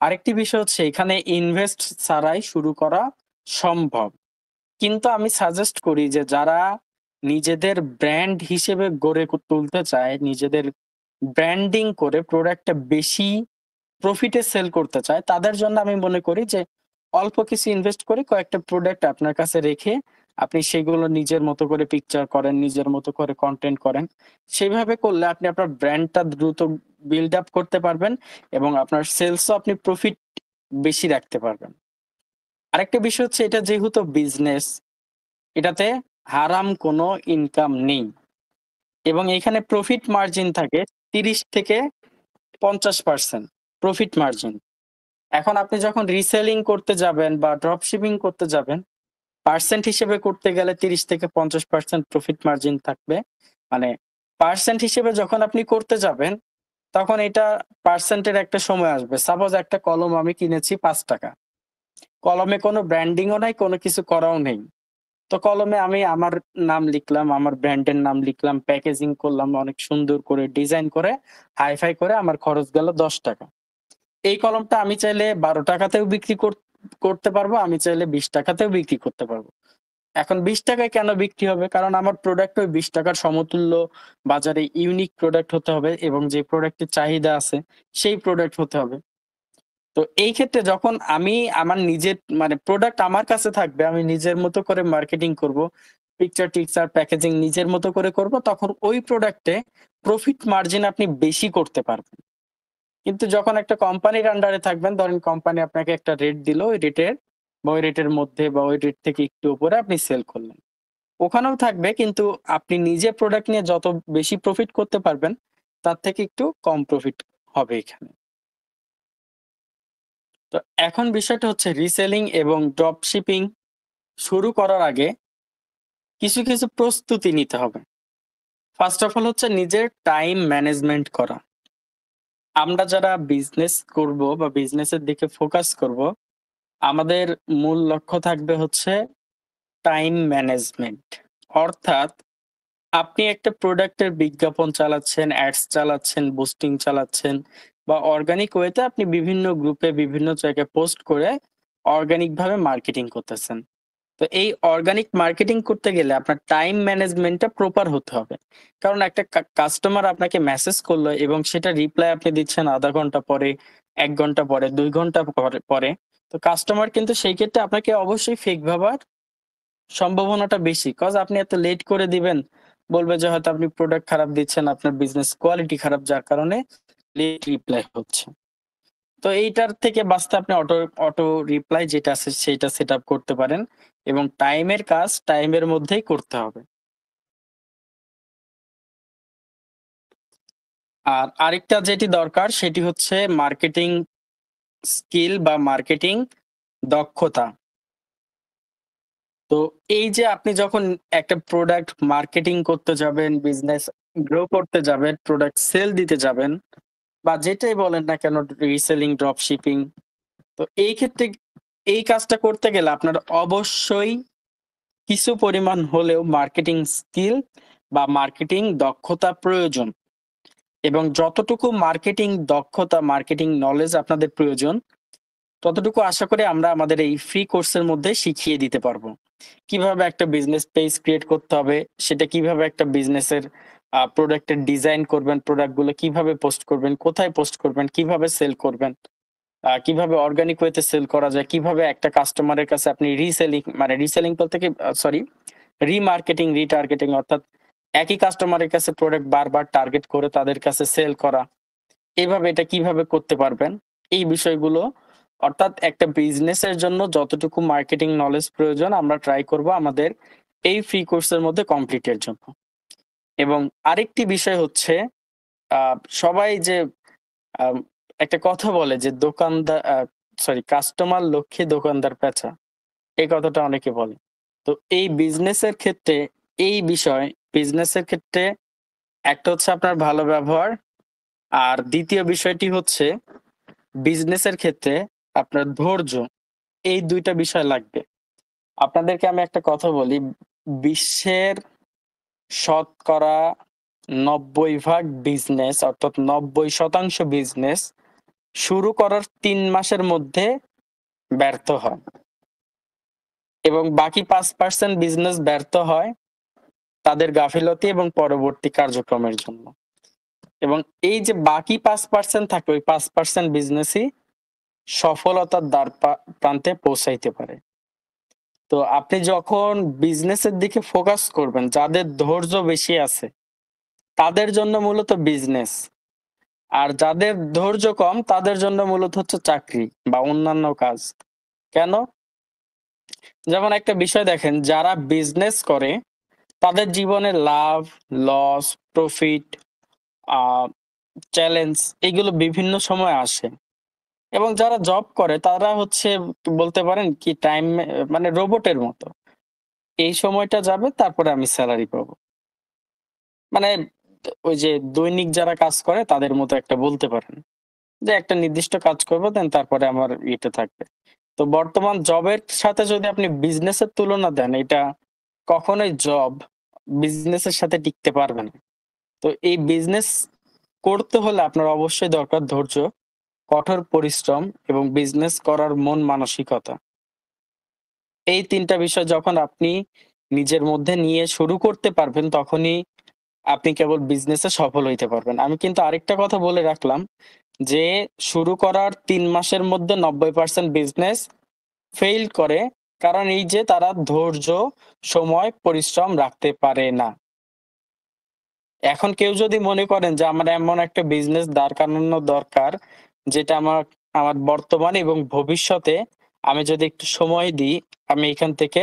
আরেকটি বিষয় হচ্ছে এখানে ইনভেস্ট ছাড়াই শুরু করা সম্ভব। কিন্তু আমি সাজেস্ট করি যে যারা নিজেদের ব্র্যান্ড হিসেবে গড়ে তুলতে চায়, নিজেদের ব্র্যান্ডিং করে প্রোডাক্টটা বেশি প্রফিটে সেল করতে চায়, তাদের জন্য আমি মনে করি যে অল্প কিছু ইনভেস্ট করে কয়েকটা প্রোডাক্ট আপনার কাছে রেখে আপনি সেগুলো নিজের মতো করে পিকচার করেন, নিজের মতো করে কন্টেন্ট করেন। সেইভাবে করলে আপনি আপনার ব্র্যান্ডটা দ্রুত বিল্ড আপ করতে পারবেন, এবং আপনার সেলসও আপনি প্রফিট বেশি রাখতে পারবেন। আরেকটা বিষয় হচ্ছে এটা যেহেতু বিজনেস, এটাতে হারাম কোনো ইনকাম নেই, এবং এখানে প্রফিট মার্জিন থাকে ৩০-৫০% প্রফিট মার্জিন। এখন আপনি যখন রিসেলিং করতে যাবেন বা ড্রপ শিপিং করতে যাবেন, পার্সেন্ট হিসেবে করতে গেলে ৩০-৫০% প্রফিট মার্জিন থাকবে। মানে পার্সেন্ট হিসেবে যখন আপনি করতে যাবেন, তখন এটা পার্সেন্টের একটা সময় আসবে। সাপোজ একটা কলম আমি কিনেছি ৳৫, কলমে কোনো ব্র্যান্ডিংও নাই, কোনো কিছু করাও নেই। তো কলমে আমি আমার নাম লিখলাম, আমার ব্র্যান্ডের নাম লিখলাম, প্যাকেজিং করলাম অনেক সুন্দর করে, ডিজাইন করে, হাই-ফাই করে, আমার খরচ গেল ৳১০। এই কলমটা আমি চাইলে ৳১২ তেও বিক্রি করতে পারবো, আমি চাইলে ৳২০ তেও বিক্রি করতে পারবো। এখন ৳২০ কেন বিক্রি হবে? কারণ আমার প্রোডাক্ট ওই ৳২০ সমতুল্য বাজারে ইউনিক প্রোডাক্ট হতে হবে, এবং যে প্রোডাক্টের চাহিদা আছে সেই প্রোডাক্ট হতে হবে। তো এই ক্ষেত্রে যখন আমি আমার নিজের মানে প্রোডাক্ট আমার কাছে থাকবে, আমি নিজের মতো করে মার্কেটিং করব, পিকচার-টিকচার প্যাকেজিং নিজের মতো করে করব, তখন ওই প্রোডাক্টে প্রফিট মার্জিন আপনি বেশি করতে পারবেন। কিন্তু যখন একটা কোম্পানির আন্ডারে থাকবেন, ধরেন কোম্পানি আপনাকে একটা রেট দিল, ওই রেটের বা ওই রেটের মধ্যে বা ওই রেট থেকে একটু উপরে আপনি সেল করলেন। ওখানেও থাকবে, কিন্তু আপনি নিজে প্রোডাক্ট নিয়ে যত বেশি প্রফিট করতে পারবেন, তার থেকে একটু কম প্রফিট হবে এখানে। তো এখন বিষয়টা হচ্ছে রিসেলিং এবং ড্রপ শিপিং শুরু করার আগে কিছু প্রস্তুতি নিতে হবে। ফার্স্ট অফ অল হচ্ছে নিজের টাইম ম্যানেজমেন্ট করা। আমরা যারা বিজনেস করব বা বিজনেসের দিকে ফোকাস করব, আমাদের মূল লক্ষ্য থাকবে হচ্ছে টাইম ম্যানেজমেন্ট। অর্থাৎ আপনি একটা প্রোডাক্টের বিজ্ঞাপন চালাচ্ছেন, অ্যাডস চালাচ্ছেন, বুস্টিং চালাচ্ছেন বা অর্গানিক ওয়েতে আপনি বিভিন্ন গ্রুপে বিভিন্ন জায়গায় পোস্ট করে অর্গানিক ভাবে মার্কেটিং করতেছেন। তো এই অর্গানিক মার্কেটিং করতে গেলে আপনার টাইম ম্যানেজমেন্টটা প্রপার হতে হবে। কারণ একটা কাস্টমার আপনাকে মেসেজ করলো এবং সেটা রিপ্লাই আপনি দিচ্ছেন ০.৫ ঘন্টা পরে, ১ ঘন্টা পরে, ২ ঘন্টা পরে। তো কাস্টমার কিন্তু সেই ক্ষেত্রে আপনাকে অবশ্যই ফেক ভাবার সম্ভাবনাটা বেশি। কজ আপনি এত লেট করে দিবেন, বলবে যে হয়তো আপনি প্রোডাক্ট খারাপ দিচ্ছেন, আপনার বিজনেস কোয়ালিটি খারাপ যার কারণে লেট রিপ্লাই হচ্ছে। তো এইটার থেকে বাঁচতে আপনি অটো অটো রিপ্লাই যেটা আছে সেইটা সেটআপ করতে পারেন এবং টাইমের কাজ টাইমের মধ্যেই করতে হবে। আর আরেকটা যেটি দরকার সেটি হচ্ছে মার্কেটিং স্কিল বা মার্কেটিং দক্ষতা। তো এই যে আপনি যখন একটা প্রোডাক্ট মার্কেটিং করতে যাবেন, বিজনেস গ্রো করতে যাবেন, প্রোডাক্ট সেল দিতে যাবেন বা যেটাই বলেন না কেন রিসেলিং, ড্রপ শিপিং। তো এই ক্ষেত্রে এই কাজটা করতে গেলে আপনার অবশ্যই কিছু পরিমাণ হলেও মার্কেটিং স্কিল বা মার্কেটিং দক্ষতা প্রয়োজন। এবং যতটুকু মার্কেটিং দক্ষতা, মার্কেটিং নলেজ আপনাদের প্রয়োজন, ততটুকু আশা করি আমরা আমাদের এই ফ্রি কোর্সের মধ্যে শিখিয়ে দিতে পারবো। কিভাবে একটা বিজনেস পেজ ক্রিয়েট করতে হবে, সেটা কিভাবে একটা বিজনেসের প্রোডাক্টের ডিজাইন করবেন, প্রোডাক্টগুলো কিভাবে পোস্ট করবেন, কোথায় পোস্ট করবেন, কিভাবে সেল করবেন, কিভাবে অর্গানিক ওয়েতে সেল করা যায়, কিভাবে একটা কাস্টমারের কাছে আপনি রিসেলিং মানে রিসেলিং বলতে কি সরি রিমার্কেটিং, রিটার্গেটিং অর্থাৎ একই কাস্টমারের কাছে প্রোডাক্ট বারবার টার্গেট করে তাদের কাছে সেল করা। এভাবে এটা কিভাবে করতে পারবেন? এই বিষয়গুলো অর্থাৎ একটা বিজনেসের জন্য যতটুকু মার্কেটিং নলেজ প্রয়োজন আমরা ট্রাই করব আমাদের এই ফ্রি কোর্সের মধ্যে কমপ্লিটের জন্য। এবং আরেকটি বিষয় হচ্ছে সবাই যে আম একটা কথা বলে যে দোকানদার কাস্টমার লক্ষ্মী দোকানদার পেঁচা। এই কথাটা অনেকে বলে। তো এই বিজনেসের ক্ষেত্রে এই বিষয় বিজনেসের ক্ষেত্রে একটা হচ্ছে আপনার ভালো ব্যবহার, আর দ্বিতীয় বিষয়টি হচ্ছে বিজনেসের ক্ষেত্রে আপনার ধৈর্য। এই ২ টা বিষয় লাগবে। আপনাদেরকে আমি একটা কথা বলি, বিশ্বের শতকরা ৯০% বিজনেস অর্থাৎ ৯০% বিজনেস শুরু করার ৩ মাসের মধ্যে ব্যর্থ হয়। এবং বাকি ৫% বিজনেস ব্যর্থ হয় তাদের গাফিলতি এবং পরবর্তী কার্যক্রমের জন্য। এবং এই যে বাকি ৫% থাকে ওই ৫% বিজনেসই সফলতার প্রান্তে পৌঁছাইতে পারে। তো আপনি যখন বিজনেসের দিকে ফোকাস করবেন, যাদের ধৈর্য বেশি আছে তাদের জন্য মূলত বিজনেস। আর যাদের ধৈর্য কম তাদের জন্য মূলত হচ্ছে চাকরি বা অন্যান্য কাজ। কেন? যেমন একটা বিষয় দেখেন, যারা বিজনেস করে তাদের জীবনে লাভ, লস, প্রফিট, আ চ্যালেঞ্জ এগুলো বিভিন্ন সময় আসে। এবং যারা জব করে তারা হচ্ছে বলতে পারেন কি টাইম মানে রোবটের মতো। এই সময়টা যাবে তারপরে আমি সেলারি পাবো। মানে ওই যে দৈনিক যারা কাজ করে তাদের মতো একটা বলতে পারেন। যে একটা নির্দিষ্ট কাজ করব দেন তারপরে আমার ইয়েতে থাকবে। তো বর্তমান জবের সাথে যদি আপনি বিজনেসের তুলনা দেন, এটা কখনোই জব বিজনেসের সাথে টিকতে পারবে না। তো এই বিজনেস করতে হলে আপনার অবশ্যই দরকার ধৈর্য, কঠোর পরিশ্রম এবং বিজনেস করার মন মানসিকতা। এই ৩ টা বিষয় যখন আপনি নিজের মধ্যে নিয়ে শুরু করতে পারবেন তখনই আপনি কেবল বিজনেসে সফল হইতে পারবেন। আমি কিন্তু আরেকটা কথা বলে রাখলাম যে শুরু করার ৩ মাসের মধ্যে ৯০% বিজনেস ফেইল করে। কারণ এই যে তারা ধৈর্য, সময়, পরিশ্রম রাখতে পারে না। এখন কেউ যদি মনে করেন যে আমার এমন একটা বিজনেস দাঁড় করানো দরকার যেটা আমার বর্তমানে এবং ভবিষ্যতে আমি যদি একটু সময় দিই আমি এখান থেকে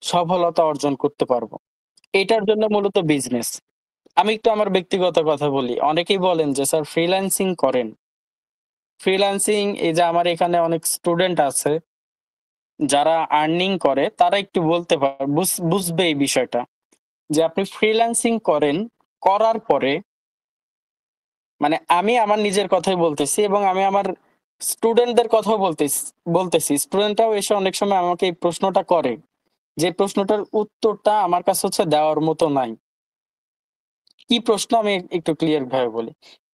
সফলতা অর্জন করতে পারবো। এটার জন্য মূলত বিজনেস। আমি একটু আমার ব্যক্তিগত কথা বলি। অনেকেই বলেন যে স্যার ফ্রিল্যান্সিং করেন। ফ্রিল্যান্সিং এই যে আমার এখানে অনেক স্টুডেন্ট আছে যারা আর্নিং করে তারা একটু বলতে বুঝবে এই বিষয়টা। যে আপনি ফ্রিল্যান্সিং করেন, করার পরে মানে আমি আমার নিজের কথাই বলতেছি এবং আমি আমার স্টুডেন্টদের কথাও বলতেছি। স্টুডেন্টরাও এসে অনেক সময় আমাকে এই প্রশ্নটা করে। যে প্রশ্নটার উত্তরটা আমার কাছে হচ্ছে দেওয়ার মতো নাই। কি প্রশ্ন আমি একটু ক্লিয়ার ভাবে বলি।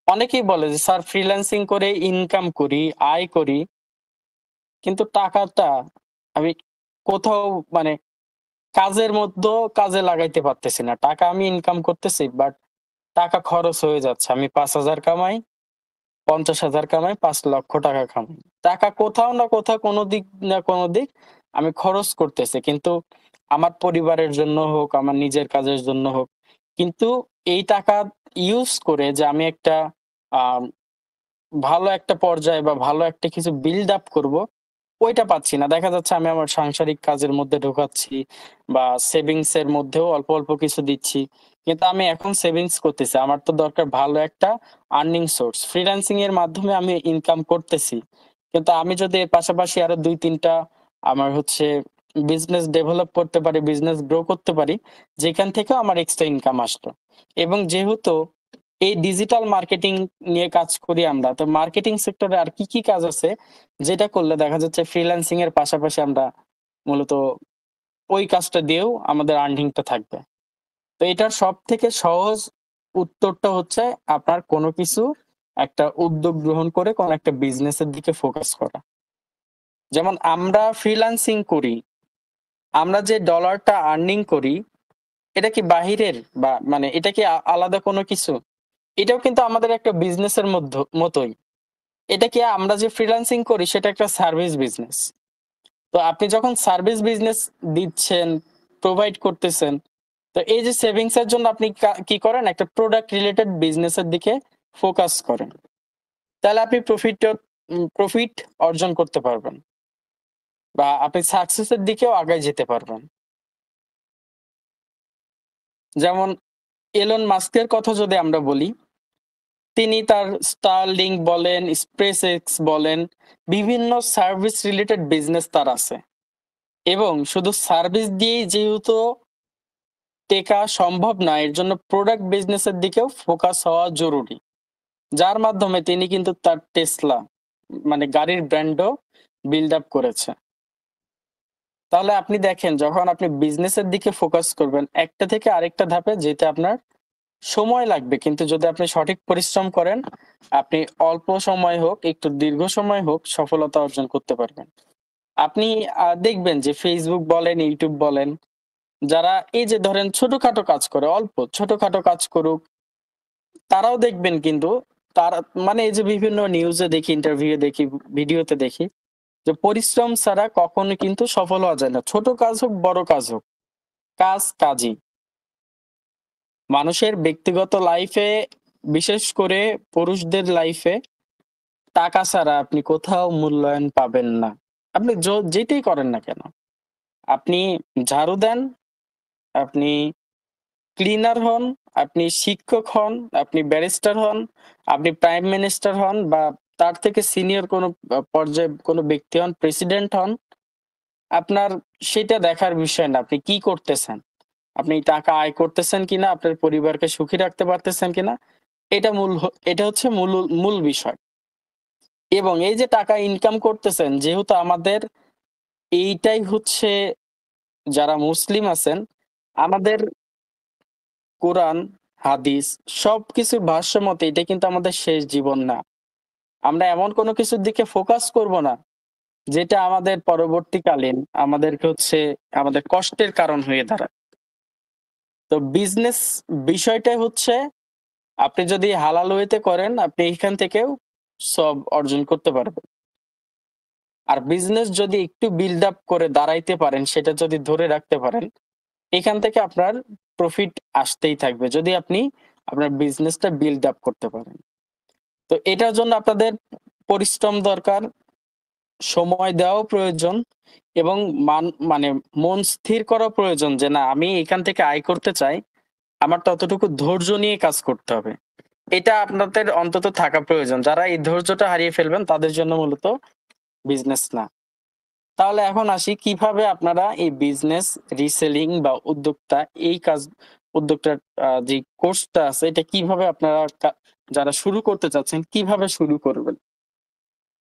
অনেকেই বলে যে স্যার ফ্রিল্যান্সিং করে ইনকাম করি, আয় করি। কিন্তু টাকাটা আমি কোথাও মানে কাজের মধ্যেও কাজে লাগাইতে পারতেছি না। টাকা আমি ইনকাম করতেছি বাট টাকা খরচ হয়ে যাচ্ছে। আমি ৫,০০০ কামাই, ৫০,০০০ কামাই, ৫,০০,০০০ টাকা কামাই। টাকা কোথাও না কোথাও কোনো দিক না কোনো দিক আমি খরচ করতেছি। কিন্তু আমার পরিবারের জন্য হোক, আমার নিজের কাজের জন্য হোক। কিন্তু এই টাকা ইউজ করে যে আমি একটা আ ভালো একটা পর্যায়ে বা ভালো একটা কিছু বিল্ড আপ করব, ওইটা পাচ্ছি না। দেখা যাচ্ছে আমি আমার সাংসারিক কাজের মধ্যে ঢোকাচ্ছি বা সেভিংস এর মধ্যেও অল্প, অল্প কিছু দিচ্ছি। কিন্তু আমি এখন সেভিংস করতেছি। আমার তো দরকার ভালো একটা আর্নিং সোর্স। ফ্রিল্যান্সিং এর মাধ্যমে আমি ইনকাম করতেছি। কিন্তু আমি যদি এর পাশাপাশি আরো ২-৩ টা আমার হচ্ছে বিজনেস ডেভেলপ করতে পারি, বিজনেস গ্রো করতে পারি, যেখান থেকেও আমার এক্সট্রা ইনকাম আসলো। এবং যেহেতু এই ডিজিটাল মার্কেটিং নিয়ে কাজ করি আমরা, তো মার্কেটিং সেক্টরে আর কি, কি কাজ আছে যেটা করলে দেখা যাচ্ছে ফ্রিল্যান্সিং এর পাশাপাশি আমরা মূলত ওই কাজটা দিয়েও আমাদের আর্নিংটা থাকবে। তো এটার সবথেকে সহজ উত্তরটা হচ্ছে আপনার কোনো কিছু একটা উদ্যোগ গ্রহণ করে কোনো একটা বিজনেসের দিকে ফোকাস করা। যেমন আমরা ফ্রিল্যান্সিং করি, আমরা যে ডলারটা আর্নিং করি এটা কি বাহিরের বা মানে এটা কি আলাদা কোনো কিছু? এটাও কিন্তু আমাদের একটা বিজনেসের মতোই। এটা কি আমরা যে ফ্রিল্যান্সিং করি সেটা একটা সার্ভিস বিজনেস। তো আপনি যখন সার্ভিস বিজনেস দিচ্ছেন, প্রোভাইড করতেছেন, তো এই যে সেভিংস এর জন্য আপনি কি করেন? একটা প্রোডাক্ট রিলেটেড বিজনেস এর দিকে ফোকাস করেন। তাহলে আপনি প্রফিট অর্জন করতে পারবেন বা আপনি সাকসেস এর দিকেও আগায় যেতে পারবেন। যেমন এলন মাস্কের কথা যদি আমরা বলি, তিনি তার Starlink বলেন, SpaceX বলেন, বিভিন্ন সার্ভিস রিলেটেড বিজনেস তার আছে। এবং শুধু সার্ভিস দিয়েই যেহেতু টেকা সম্ভব না, এর জন্য প্রোডাক্ট বিজনেসের দিকেও ফোকাস হওয়া জরুরি। যার মাধ্যমে তিনি কিন্তু তার টেসলা মানে গাড়ির ব্র্যান্ডও বিল্ড আপ করেছে। তাহলে আপনি দেখেন যখন আপনি বিজনেসের দিকে ফোকাস করবেন, একটা থেকে আরেকটা ধাপে যেতে আপনার সময় লাগবে। কিন্তু যদি আপনি সঠিক পরিশ্রম করেন, আপনি অল্প সময় হোক, একটু দীর্ঘ সময় হোক সফলতা অর্জন করতে পারবেন। আপনি দেখবেন যে Facebook বলেন, YouTube বলেন, যারা এই যে ধরেন ছোটখাটো কাজ করে, অল্প ছোটখাটো কাজ করুক, তারাও দেখবেন কিন্তু তারা মানে এই যে বিভিন্ন নিউজে দেখি, ইন্টারভিউ দেখি, ভিডিওতে দেখি যে পরিশ্রম ছাড়া কখনো কিন্তু সফল হওয়া যায় না। ছোট কাজ হোক, বড় কাজ হোক, কাজ কাজই। মানুষের ব্যক্তিগত লাইফে বিশেষ করে পুরুষদের লাইফে টাকা ছাড়া আপনি কোথাও মূল্যায়ন পাবেন না। আপনি যেটাই করেন না কেন। আপনি ঝাড়ু দেন, আপনি ক্লিনার হন, আপনি শিক্ষক হন, আপনি ব্যারিস্টার হন, আপনি প্রাইম মিনিস্টার হন বা তার থেকে সিনিয়র কোনো পর্যায়ে কোনো ব্যক্তি হন, প্রেসিডেন্ট হন, আপনার সেটা দেখার বিষয় না। আপনি কি করতেছেন? আপনি টাকা আয় করতেছেন কিনা, আপনার পরিবারকে সুখী রাখতে পারতেছেন কিনা, এটা হচ্ছে মূল বিষয়। এবং এই যে টাকা ইনকাম করতেছেন, যেহেতু আমাদের এইটাই হচ্ছে যারা মুসলিম আছেন, আমাদের কোরআন, হাদিস সবকিছুর ভাষ্য মতে এটা কিন্তু আমাদের শেষ জীবন না। আমরা এমন কোনো কিছুর দিকে ফোকাস করব না, যেটা আমাদের পরবর্তীকালীন আমাদেরকে হচ্ছে আমাদের কষ্টের কারণ হয়ে দাঁড়ায়। তো বিজনেস বিষয়টাই হচ্ছে আপনি যদি হালাল ওয়েতে করেন, আপনি এখান থেকেও সব অর্জন করতে পারবেন। আর বিজনেস যদি একটু বিল্ড আপ করে দাঁড়াইতে পারেন, সেটা যদি ধরে রাখতে পারেন, এখান থেকে আপনার প্রফিট আসতেই থাকবে যদি আপনি আপনার বিজনেসটা বিল্ড আপ করতে পারেন। তো এটার জন্য আপনাদের পরিশ্রম দরকার, সময় দেওয়াও প্রয়োজন এবং মানে মন স্থির করা প্রয়োজন যে না আমি এখান থেকে আয় করতে চাই, আমার ততটুকু ধৈর্য নিয়ে কাজ করতে হবে। এটা আপনাদের অন্তত থাকা প্রয়োজন। যারা এই ধৈর্যটা হারিয়ে ফেলবেন তাদের জন্য মূলত বিজনেস না। তাহলে এখন আসি কিভাবে আপনারা এই বিজনেস, রিসেলিং বা উদ্যোক্তা এই কাজ উদ্যোক্তার যে কোর্সটা আছে এটা কিভাবে আপনারা যারা শুরু করতে চাচ্ছেন কিভাবে শুরু করবেন।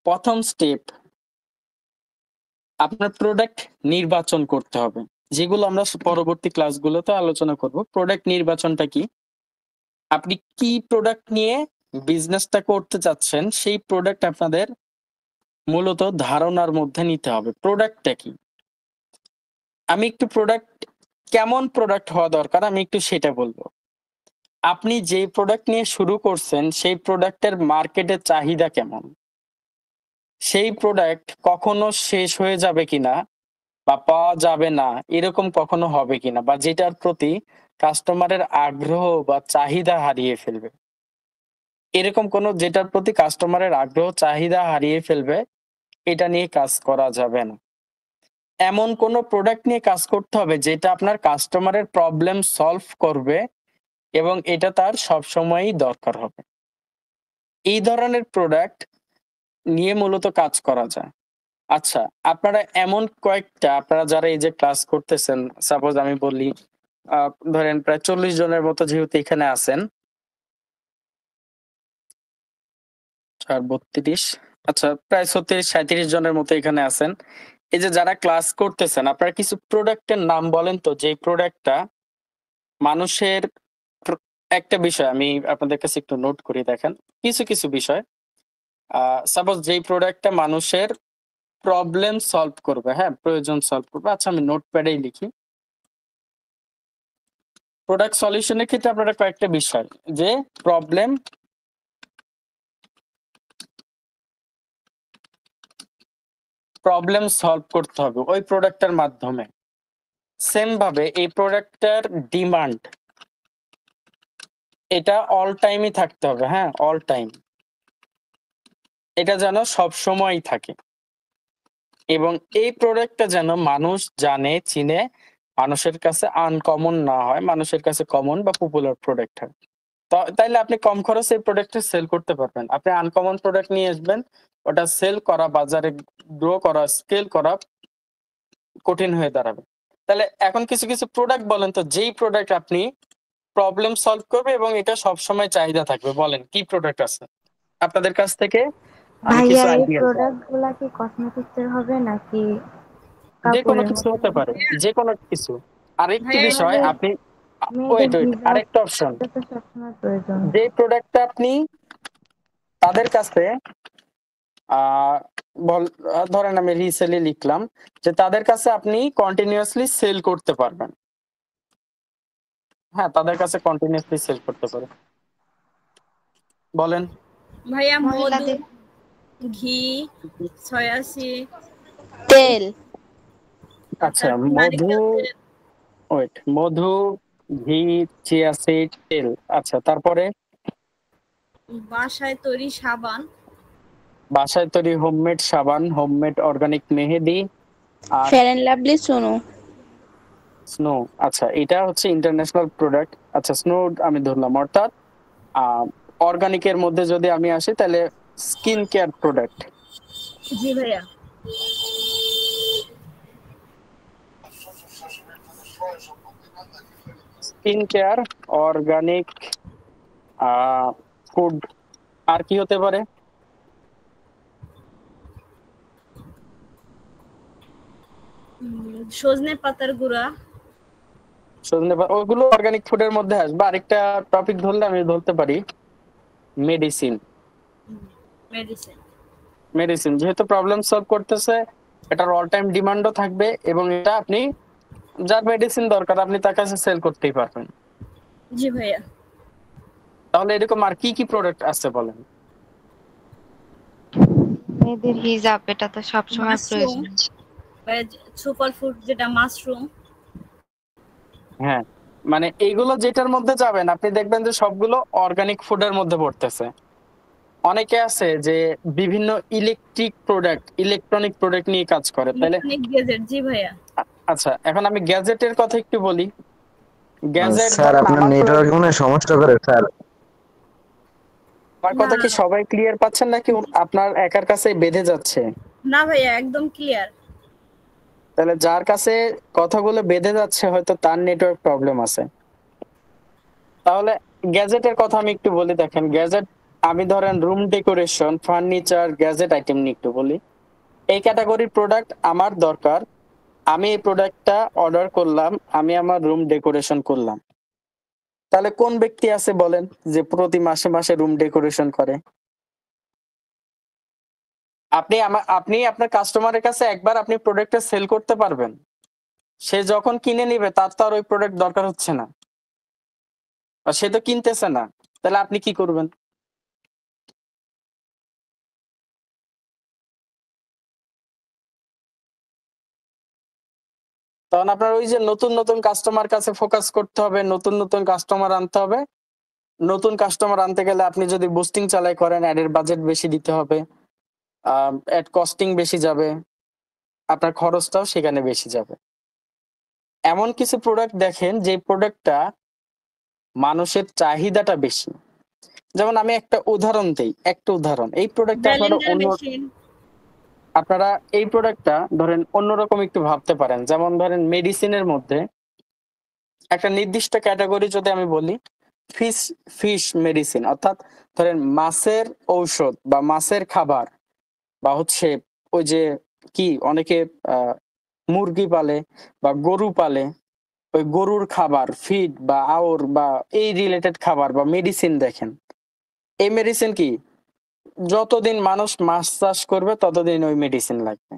প্রথম স্টেপ, আপনার প্রোডাক্ট নির্বাচন করতে হবে, যেগুলো আমরা পরবর্তী ক্লাসগুলোতে আলোচনা করব। প্রোডাক্ট নির্বাচনটা কি? আপনি কি প্রোডাক্ট নিয়ে বিজনেসটা করতে চাচ্ছেন সেই প্রোডাক্ট আপনাদের মূলত ধারণার মধ্যে নিতে হবে। প্রোডাক্টটা কি? আমি একটু প্রোডাক্ট কেমন প্রোডাক্ট হওয়া দরকার আমি একটু সেটা বলবো। আপনি যে প্রোডাক্ট নিয়ে শুরু করছেন সেই প্রোডাক্টের মার্কেটে চাহিদা কেমন, সেই প্রোডাক্ট কখনো শেষ হয়ে যাবে কিনা বা পাওয়া যাবে না এরকম কখনো হবে কিনা, বা যেটার প্রতি কাস্টমারের আগ্রহ বা চাহিদা হারিয়ে ফেলবে, এরকম কোন যেটার প্রতি কাস্টমারের আগ্রহ চাহিদা হারিয়ে ফেলবে এটা নিয়ে কাজ করা যাবে না। এমন কোন প্রোডাক্ট নিয়ে কাজ করতে হবে যেটা আপনার কাস্টমারের প্রবলেম সলভ করবে এবং এটা তার সবসময়ই দরকার হবে। এই ধরনের প্রোডাক্ট নিয়ে মূলত কাজ করা যায়। আচ্ছা, আপনারা এমন কয়েকটা, আপনারা যারা এই যে ক্লাস করতেছেন, সাপোজ আমি বলি ধরেন প্রায় 40 জনের মতো যেহেতু এখানে আছেন, 4 32, আচ্ছা প্রায় 36 37 জনের মতো এখানে আছেন। এই যে যারা ক্লাস করতেছেন আপনারা কিছু প্রোডাক্টের নাম বলেন তো, যে প্রোডাক্টটা মানুষের একটা বিষয় আমি আপনাদের কাছে একটু নোট করি, দেখেন কিছু কিছু বিষয়। সাপোজ যেই প্রোডাক্টটা মানুষের প্রবলেম সলভ করবে, হ্যাঁ প্রয়োজন সলভ করবে। আচ্ছা আমি নোটপ্যাডেই লিখি। প্রোডাক্ট সলিউশনের ক্ষেত্রে আপনারা কয়েকটা বিষয়, যে প্রবলেম সলভ করতে হবে ওই প্রোডাক্টটার মাধ্যমে। সেম ভাবে এই প্রোডাক্টটার ডিমান্ড এটা অল টাইমই থাকতে হবে, হ্যাঁ অল টাইম, এটা যেন সব সময়ই থাকে এবং এই প্রোডাক্টটা যেন মানুষ জানে চিনে, মানুষের কাছে আনকমন না হয়, মানুষের কাছে কমন বা পপুলার প্রোডাক্ট হয়। তাইলে আপনি কম খরচে এই প্রোডাক্টটা সেল করতে পারবেন। আপনি আনকমন প্রোডাক্ট নিয়ে আসবেন, ওটা সেল করা, বাজারে গ্রো করা, স্কেল করা কঠিন হয়ে দাঁড়াবে। তাহলে এখন কিছু কিছু প্রোডাক্ট বলেন তো, যেই প্রোডাক্ট আপনি প্রবলেম সলভ করবে এবং এটা সব সময় চাহিদা থাকবে, বলেন কি প্রোডাক্ট আছে আপনাদের কাছ থেকে আমি ভাইয়া কিছু এই আইডিয়া। প্রোডাক্ট গুলা কি কসমেটিক্স এর হবে নাকি যে কোনো কাপড়ের কিছু মধ্যে হতে পারে, যে কোনো কিছু। আরেকটি ভাইয়া বিষয় মেয়েদের আপনি মেয়েদের ওয়েট ওয়েট ভিজা আরেকটা অপশন, এটা তো সবসময় প্রয়োজন। যে প্রোডাক্টটা আপনি তাদের কাছে আহ বল ধরেন আমি রিসেলে লিখলাম যে তাদের কাছে আপনি কন্টিনিউয়াসলি সেল করতে পারবেন, হ্যাঁ তাদের কাছে কন্টিনিউয়াসলি সেল করতে পারবেন, বলেন। ভাইয়া মধু, মহিলাদের ঘি, সয়া সিড, তেল আচ্ছা তারপর মধু, নারিকেল তেল, ওয়েট মধু, ঘি, চিয়া সিড, তেল, আচ্ছা তারপরে বাসায় তৈরি সাবান, বাসায় তৈরি হোমমেড সাবান, হোমমেড অর্গানিক মেহেদি, আর Fair and Lovely snow. Snow. আচ্ছা এটা হচ্ছে ইন্টারন্যাশনাল প্রোডাক্ট। আচ্ছা স্নো আমি ধরলাম, অর্থাৎ অর্গানিকের মধ্যে যদি আমি আসি তাহলে স্কিন কেয়ার প্রোডাক্ট। জি ভাইয়া। স্কিন কেয়ার, অর্গানিক, ফুড, আর কি হতে পারে? সজনে পাতার গুঁড়া, সজনে পাতা, ওগুলো অর্গানিক ফুডের মধ্যে আসবে। আরেকটা টপিক ধরলে আমি ধরতে পারি মেডিসিন। মেডিসিন। মেডিসিন যেহেতু প্রবলেম সলভ করতেছে, এটার অল টাইম ডিমান্ডও থাকবে এবং এটা আপনি যার মেডিসিন দরকার আপনি তার কাছে সেল করতেই পারবেন। জি ভাইয়া। তাহলে এরকম আর কি কি প্রোডাক্ট আছে বলেন? মেয়েদের হিজাব এটা তো সবসময় মাশরুম, প্রয়োজন। সুপার ফুড যেটা মাশরুম। হ্যাঁ, মানে এইগুলো যেটার মধ্যে যাবেন আপনি দেখবেন যে সবগুলো অর্গানিক ফুডের মধ্যে পড়তেছে। অনেকে আছে যে বিভিন্ন ইলেকট্রিক প্রোডাক্ট, ইলেকট্রনিক প্রোডাক্ট নিয়ে কাজ করে, তাহলে ইলেকট্রনিক গ্যাজেট। জি ভাইয়া। আচ্ছা এখন আমি গ্যাজেটের কথা একটু বলি। গ্যাজেট স্যার ধরেন আপনার নেটওয়ার্ক মনে হয় সমস্যা করে স্যার। আমার না কথা কি সবাই ক্লিয়ার পাচ্ছেন নাকি আপনার একার কাছে বেঁধে যাচ্ছে? না ভাইয়া, একদম ক্লিয়ার। তাহলে যার কাছে কথাগুলো বেঁধে যাচ্ছে হয়তো তার নেটওয়ার্ক প্রবলেম আছে। তাহলে গ্যাজেটের কথা আমি একটু বলি। দেখেন গ্যাজেট, আমি ধরেন room decoration, furniture, gadget item নিয়ে একটু বলি। এই ক্যাটাগরির প্রোডাক্ট আমার দরকার, আমি এই প্রোডাক্টটা অর্ডার করলাম, আমি আমার রুম ডেকোরেশন করলাম। তাহলে কোন ব্যক্তি আছে বলেন যে প্রতি মাসে মাসে রুম ডেকোরেশন করে? আপনি আপনার কাস্টমারের কাছে একবার আপনি প্রোডাক্টটা সেল করতে পারবেন, সে যখন কিনে নিবে তার তো আর ওই প্রোডাক্ট দরকার হচ্ছে না, আর সে তো কিনতেছে না, তাহলে আপনি কি করবেন? তখন আপনার ওই যে নতুন নতুন কাস্টমার কাছে ফোকাস করতে হবে, নতুন নতুন কাস্টমার আনতে হবে। নতুন কাস্টমার আনতে গেলে আপনি যদি বুস্টিং চালাই করেন, অ্যাডের বাজেট বেশি দিতে হবে, অ্যাড কস্টিং বেশি যাবে, আপনার খরচটাও সেখানে বেশি যাবে। এমন কিছু প্রোডাক্ট দেখেন যে প্রোডাক্টটা মানুষের চাহিদাটা বেশি। যেমন আমি একটা উদাহরণ দেই, একটা উদাহরণ, এই প্রোডাক্টটা মেশিন। আপনারা এই প্রোডাক্টটা ধরেন অন্যরকম একটু ভাবতে পারেন। যেমন ধরেন মেডিসিনের মধ্যে একটা নির্দিষ্ট ক্যাটাগরি যদি আমি বলি, ফিশ ফিশ মেডিসিন, অর্থাৎ ধরেন মাছের ঔষধ বা মাছের খাবার, বা হচ্ছে ওই যে কি অনেকে মুরগি পালে বা গরু পালে, ওই গরুর খাবার ফিড বা আওর বা এই রিলেটেড খাবার বা মেডিসিন। দেখেন এই মেডিসিন কি, যতদিন মানুষ মাছ চাষ করবে ততদিন ওই মেডিসিন লাগবে,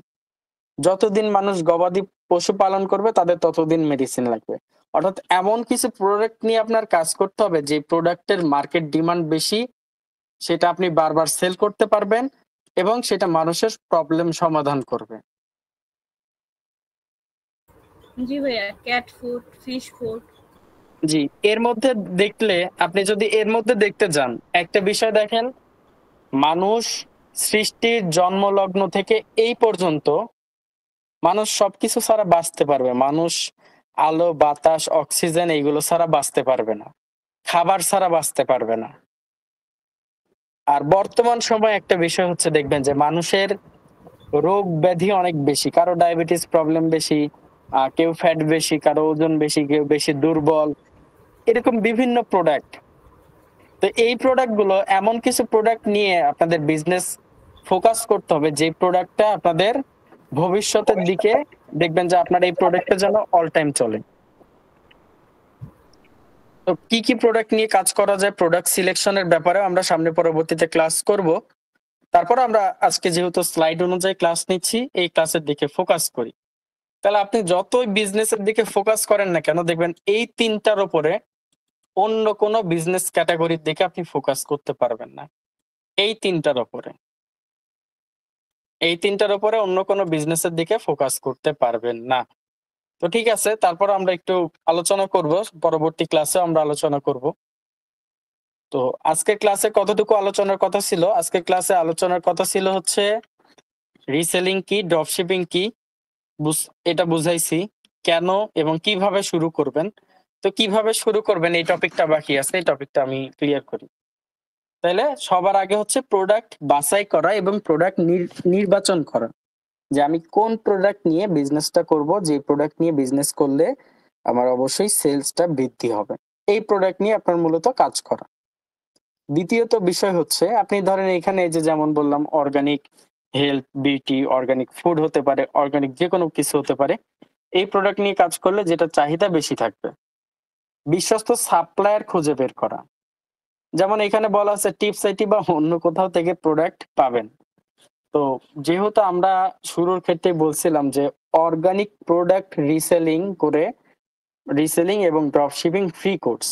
যতদিন মানুষ গবাদি পশু পালন করবে তাদের ততদিন মেডিসিন লাগবে। অর্থাৎ এমন কিছু প্রোডাক্ট নিয়ে আপনার কাজ করতে হবে যে প্রোডাক্টের মার্কেট ডিমান্ড বেশি, সেটা আপনি বারবার সেল করতে পারবেন এবং সেটা মানুষের প্রবলেম সমাধান করবে। জি ভাইয়া, ক্যাট ফুড, ফিশ ফুড। জি, এর মধ্যে দেখলে আপনি যদি এর মধ্যে দেখতে যান, একটা বিষয় দেখেন, মানুষ সৃষ্টির জন্মলগ্ন থেকে এই পর্যন্ত মানুষ সবকিছু ছাড়া বাঁচতে পারবে, মানুষ আলো বাতাস অক্সিজেন এইগুলো ছাড়া বাঁচতে পারবে না, খাবার ছাড়া বাঁচতে পারবে না। আর বর্তমান সময় একটা বিষয় হচ্ছে, দেখবেন যে মানুষের রোগ ব্যাধি অনেক বেশি, কারো ডায়াবেটিস প্রবলেম বেশি, কেউ ফ্যাট বেশি, কারো ওজন বেশি, কেউ বেশি দুর্বল, এরকম বিভিন্ন প্রোডাক্ট। তো এই প্রোডাক্ট গুলো, এমন কিছু প্রোডাক্ট নিয়ে আপনাদের বিজনেস ফোকাস করতে হবে যে প্রোডাক্টটা আপনাদের ভবিষ্যতের দিকে দেখবেন যে আপনার এই প্রোডাক্টটা যেন অল টাইম চলে। তো কি কি প্রোডাক্ট নিয়ে কাজ করা যায়, প্রোডাক্ট সিলেকশনের ব্যাপারে আমরা সামনে পরবর্তীতে ক্লাস করব। তারপর আমরা আজকে যেহেতু স্লাইড অনুযায়ী ক্লাস নিচ্ছি, এই ক্লাসের দিকে ফোকাস করি। তাহলে আপনি যতই বিজনেসের দিকে ফোকাস করেন না কেন, দেখবেন এই তিনটার উপরে অন্য কোনো বিজনেস ক্যাটাগরির দিকে আপনি ফোকাস করতে পারবেন না। এই তিনটার উপরে, এই তিনটার উপরে অন্য কোনো বিজনেসের দিকে ফোকাস করতে পারবেন না। তো ঠিক আছে, তারপর আমরা একটু আলোচনা করব, পরবর্তী ক্লাসে আমরা আলোচনা করব। তো আজকের ক্লাসে কতটুকু আলোচনার কথা ছিল, আজকের ক্লাসে আলোচনার কথা ছিল হচ্ছে রিসেলিং কি, ড্রপশিপিং কি, এটা বুঝাইছি, কেন এবং কিভাবে শুরু করবেন। তো কিভাবে শুরু করবেন এই টপিকটা বাকি আছে, এই টপিকটা আমি ক্লিয়ার করি। তাহলে সবার আগে হচ্ছে প্রোডাক্ট বাছাই করা এবং প্রোডাক্ট নির্বাচন করা, যে আমি কোন প্রোডাক্ট নিয়ে বিজনেসটা করব, যে প্রোডাক্ট নিয়ে বিজনেস করলে আমার অবশ্যই সেলসটা বৃদ্ধি হবে, এই প্রোডাক্ট নিয়ে আপনার মূলত কাজ করা। দ্বিতীয়ত বিষয় হচ্ছে, আপনি ধরেন এখানে এই যে যেমন বললাম organic health beauty, organic food হতে পারে, অর্গানিক যে কোনো কিছু হতে পারে, এই প্রোডাক্ট নিয়ে কাজ করলে যেটা চাহিদা বেশি থাকবে, বিশ্বস্ত সাপ্লায়ার খুঁজে বের করা। যেমন এখানে বলা আছে টিপস আইটি বা অন্য কোথাও থেকে প্রোডাক্ট পাবেন। তো যেহেতু আমরা শুরুর ক্ষেত্রে বলছিলাম যে অর্গানিক প্রোডাক্ট রিসেলিং করে, রিসেলিং এবং ড্রপশিপিং ফ্রি কোর্স,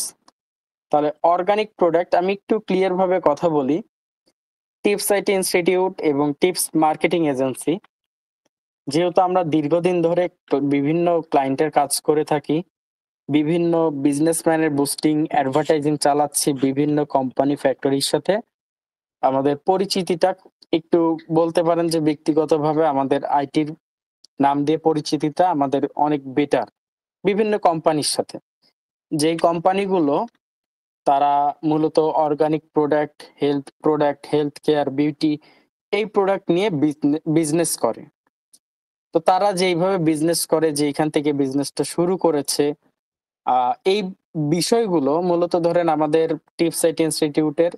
তাহলে অর্গানিক প্রোডাক্ট আমি একটু ক্লিয়ার ভাবে কথা বলি। টিপস আইটি ইনস্টিটিউট এবং টিপস মার্কেটিং এজেন্সি, যেহেতু আমরা দীর্ঘদিন ধরে বিভিন্ন ক্লায়েন্টের কাজ করে থাকি, বিভিন্ন বিজনেসম্যানের বুস্টিং অ্যাডভার্টাইজিং চালাচ্ছি বিভিন্ন কোম্পানি ফ্যাক্টরির সাথে, আমাদের পরিচিতিটা একটু বলতে পারেন যে ব্যক্তিগতভাবে আমাদের আইটির নাম দিয়ে পরিচিতিটা আমাদের অনেক বেটার বিভিন্ন কোম্পানির সাথে। যে কোম্পানিগুলো তারা মূলত organic product, health care, beauty এই প্রোডাক্ট নিয়ে বিজনেস করে। তো তারা যেইভাবে বিজনেস করে, যে এখান থেকে বিজনেসটা শুরু করেছে, এই বিষয়গুলো মূলত ধরেন আমাদের টিপসাইট ইনস্টিটিউটের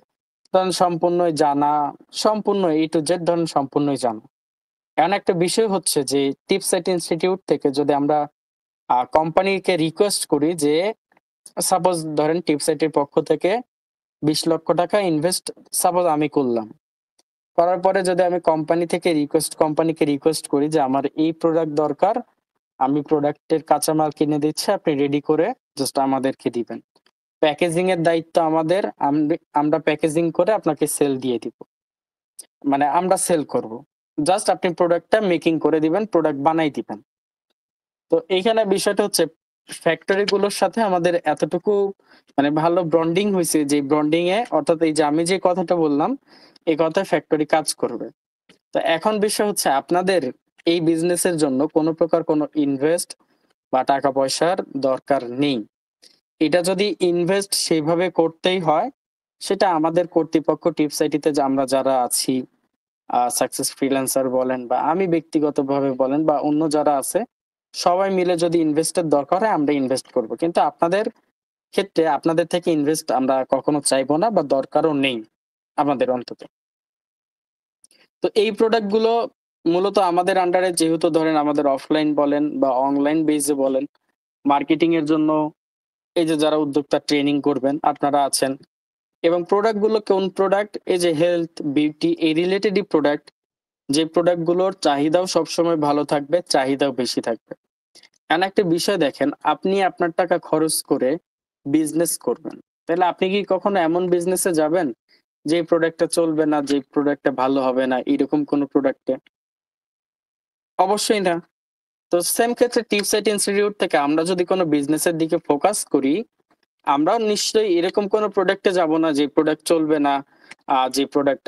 ধরেন সম্পূর্ণই জানা, সম্পূর্ণ A to Z ধরেন সম্পূর্ণই জানা। এখন একটা বিষয় হচ্ছে যে টিপসাইট ইনস্টিটিউট থেকে যদি আমরা কোম্পানিকে রিকোয়েস্ট করি যে সাপোজ ধরেন টিপসাইটের পক্ষ থেকে 20 লক্ষ টাকা ইনভেস্ট সাপোজ আমি করলাম। করার পরে যদি আমি কোম্পানিকে রিকোয়েস্ট করি যে আমার এই প্রোডাক্ট দরকার, আমি প্রোডাক্টের কাঁচামাল কিনে দিচ্ছি, আপনি রেডি করে জাস্ট আমাদেরকে দিবেন। প্যাকেজিং এর দায়িত্ব আমাদের, আমরা প্যাকেজিং করে আপনাকে সেল দিয়ে দিব। মানে আমরা সেল করব। জাস্ট আপনি প্রোডাক্টটা মেকিং করে দিবেন, প্রোডাক্ট বানাই দিবেন। তো এইখানে বিষয়টা হচ্ছে ফ্যাক্টরি গুলোর সাথে আমাদের এতটুকু মানে ভালো বন্ডিং হয়েছে যে বন্ডিং এ অর্থাৎ এই যে আমি যে কথাটা বললাম এই কথায় ফ্যাক্টরি কাজ করবে। তো এখন বিষয় হচ্ছে আপনাদের এই বিজনেসের জন্য কোনো প্রকার কোনো ইনভেস্ট বা টাকা পয়সার দরকার নেই। এটা যদি ইনভেস্ট সেইভাবে করতেই হয় সেটা আমাদের কর্তৃপক্ষ টিপসাইটিতে যে আমরা যারা আছি সাকসেস ফ্রিল্যান্সার বলেন বা আমি ব্যক্তিগতভাবে বলেন বা অন্য যারা আছে সবাই মিলে যদি ইনভেস্টের দরকার হয় আমরা ইনভেস্ট করব। কিন্তু আপনাদের ক্ষেত্রে আপনাদের থেকে ইনভেস্ট আমরা কখনো চাইবো না বা দরকারও নেই আমাদের অন্তত। তো এই প্রোডাক্ট গুলো মূলত আমাদের আন্ডারে যেহেতু ধরেন আমাদের অফলাইন বলেন বা অনলাইন বেসে বলেন মার্কেটিং এর জন্য এই যে যারা উদ্যোক্তা ট্রেনিং করবেন আপনারা আছেন এবং প্রোডাক্ট গুলো কোন প্রোডাক্ট এই যে হেলথ বিউটি এই রিলেটেডই প্রোডাক্ট যে প্রোডাক্ট গুলোর চাহিদাও সবসময় ভালো থাকবে চাহিদাও বেশি থাকবে। এমন একটা বিষয় দেখেন আপনি আপনার টাকা খরচ করে বিজনেস করবেন তাহলে আপনি কি কখনো এমন বিজনেসে যাবেন যে প্রোডাক্টটা চলবে না যে প্রোডাক্টটা ভালো হবে না এরকম কোন প্রোডাক্টে? অবশ্যই না। তো সেম ক্ষেত্রে টিপসাইট ইনস্টিটিউট থেকে আমরা যদি কোনো বিজনেসের দিকে ফোকাস করি আমরাও নিশ্চয়ই এরকম কোনো প্রোডাক্টে যাব না যে প্রোডাক্ট চলবে না যে প্রোডাক্ট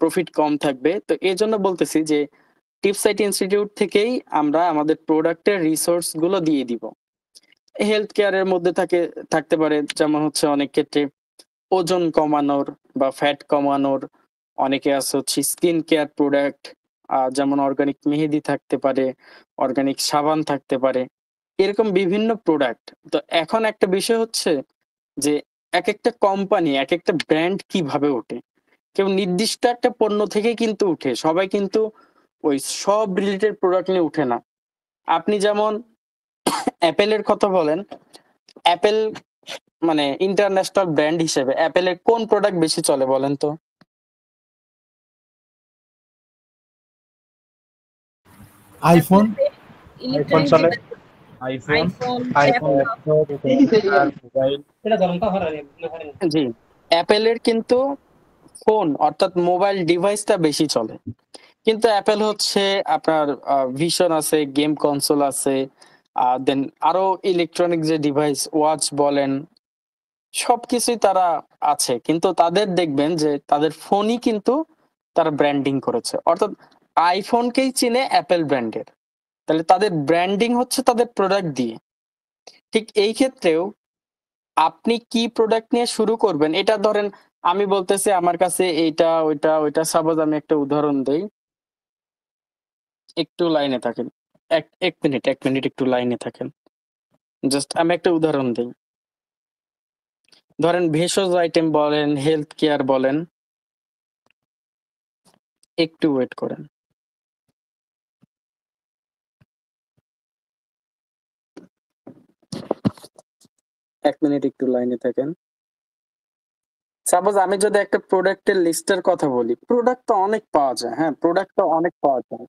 প্রফিট কম থাকবে। তো এই জন্য বলতেছি যে টিপসাইট ইনস্টিটিউট থেকেই আমরা আমাদের প্রোডাক্টের রিসোর্স গুলো দিয়ে দিব। হেলথ কেয়ারের মধ্যে থাকতে পারে যেমন হচ্ছে অনেক ক্ষেত্রে ওজন কমানোর বা ফ্যাট কমানোর, অনেকে আছে হচ্ছে স্কিন কেয়ার প্রোডাক্ট যেমন অর্গানিক মেহেদি থাকতে পারে, অর্গানিক সাবান থাকতে পারে, এরকম বিভিন্ন প্রোডাক্ট। তো এখন একটা বিষয় হচ্ছে যে এক একটা কোম্পানি এক একটা ব্র্যান্ড কিভাবে ওঠে, কেউ নির্দিষ্ট একটা পণ্য থেকে কিন্তু উঠে, সবাই কিন্তু ওই সব রিলেটেড প্রোডাক্ট নিয়ে উঠে না। আপনি যেমন অ্যাপেলের কথা বলেন, অ্যাপেল মানে ইন্টারন্যাশনাল ব্র্যান্ড হিসেবে অ্যাপেলের কোন প্রোডাক্ট বেশি চলে বলেন তো? আইফোন ইলেকট্রনিক চলে। IPhone, iPhone, laptop, mobile. জি, অ্যাপেলের কিন্তু ফোন অর্থাৎ মোবাইল ডিভাইসটা বেশি চলে। কিন্তু অ্যাপেল হচ্ছে আপনার ভিশন আছে, গেম কনসোল আছে, দেন আরো ইলেকট্রনিক যে ডিভাইস ওয়াচ বলেন সবকিছুই তারা আছে। কিন্তু তাদের দেখবেন যে তাদের ফোনই কিন্তু তারা ব্র্যান্ডিং করেছে। অর্থাৎ আইফোনকেই চিনে অ্যাপেল ব্র্যান্ডের। তাহলে তাদের ব্র্যান্ডিং হচ্ছে তাদের প্রোডাক্ট দিয়ে। ঠিক এই ক্ষেত্রেও আপনি কি প্রোডাক্ট নিয়ে শুরু করবেন এটা ধরেন আমি বলতেছি আমার কাছে এইটা ওইটা ওইটা সাপোজ আমি একটা উদাহরণ দেই। একটু লাইনে থাকেন। এক মিনিট একটু লাইনে থাকেন। জাস্ট আমি একটা উদাহরণ দেই। ধরেন ভেষজ আইটেম বলেন, হেলথ কেয়ার বলেন, একটু ওয়েট করেন। এক মিনিট একটু লাইনে থাকেন। সাপোজ আমি যদি একটা প্রোডাক্টের লিস্টের কথা বলি, প্রোডাক্ট তো অনেক পাওয়া যায়। হ্যাঁ, প্রোডাক্ট তো অনেক পাওয়া যায়।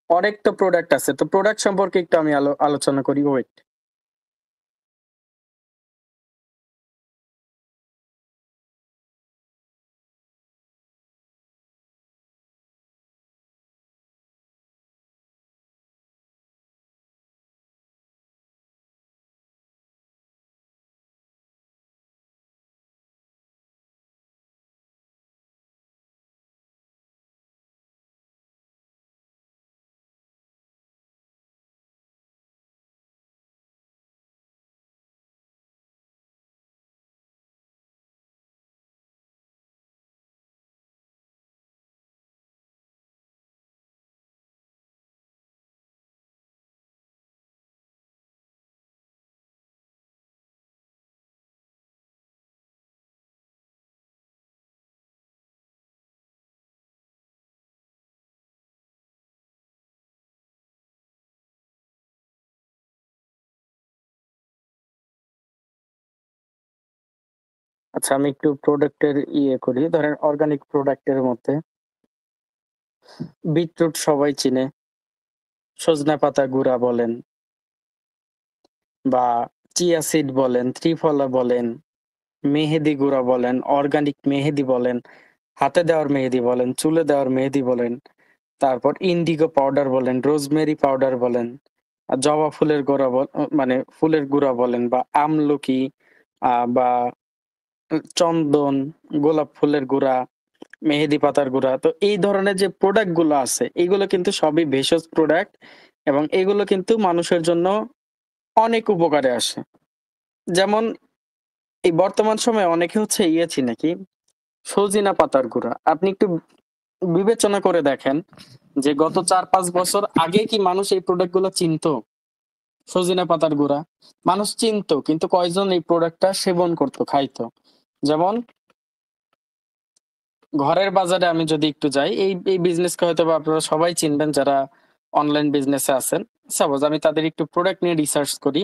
অনেক তো প্রোডাক্ট আছে। তো প্রোডাক্ট সম্পর্কে একটু আমি আলোচনা করি। ওয়েট। আচ্ছা, আমি একটু প্রোডাক্টের করি। ধরেন অর্গানিক প্রোডাক্টের মধ্যে বিটরুট সবাই চিনে, সজনে পাতা গুঁড়া বলেন বা চিয়া সিড বলেন, ত্রিফলা বলেন, মেহেদি গুঁড়া বলেন, অর্গানিক মেহেদি বলেন, হাতে দেওয়ার মেহেদি বলেন, চুলে দেওয়ার মেহেদি বলেন, তারপর ইন্ডিগো পাউডার বলেন, রোজমেরি পাউডার বলেন, আর জবা ফুলের গুঁড়া মানে ফুলের গুঁড়া বলেন, বা আমলকি বা চন্দন, গোলাপ ফুলের গুঁড়া, মেহেদি পাতার গুঁড়া। তো এই ধরনের যে প্রোডাক্ট গুলো আছে এগুলো কিন্তু সবই ভেষজ প্রোডাক্ট এবং এগুলো কিন্তু মানুষের জন্য অনেক উপকারে আসে। যেমন এই বর্তমান সময়ে অনেকে হচ্ছে চিনে কি সজিনা পাতার গুঁড়া। আপনি একটু বিবেচনা করে দেখেন যে গত 4-5 বছর আগে কি মানুষ এই প্রোডাক্ট গুলো চিনতো? সজিনা পাতার গুঁড়া মানুষ চিনতো, কিন্তু কয়জন এই প্রোডাক্টটা সেবন করতো, খাইতো? যেমন ঘরের বাজারে আমি যদি একটু যাই, এই বিজনেসকে হয়তো বা আপনারা সবাই চিনবেন যারা অনলাইন বিজনেসে আছেন। সাপোজ আমি তাদের একটু প্রোডাক্ট নিয়ে রিসার্চ করি,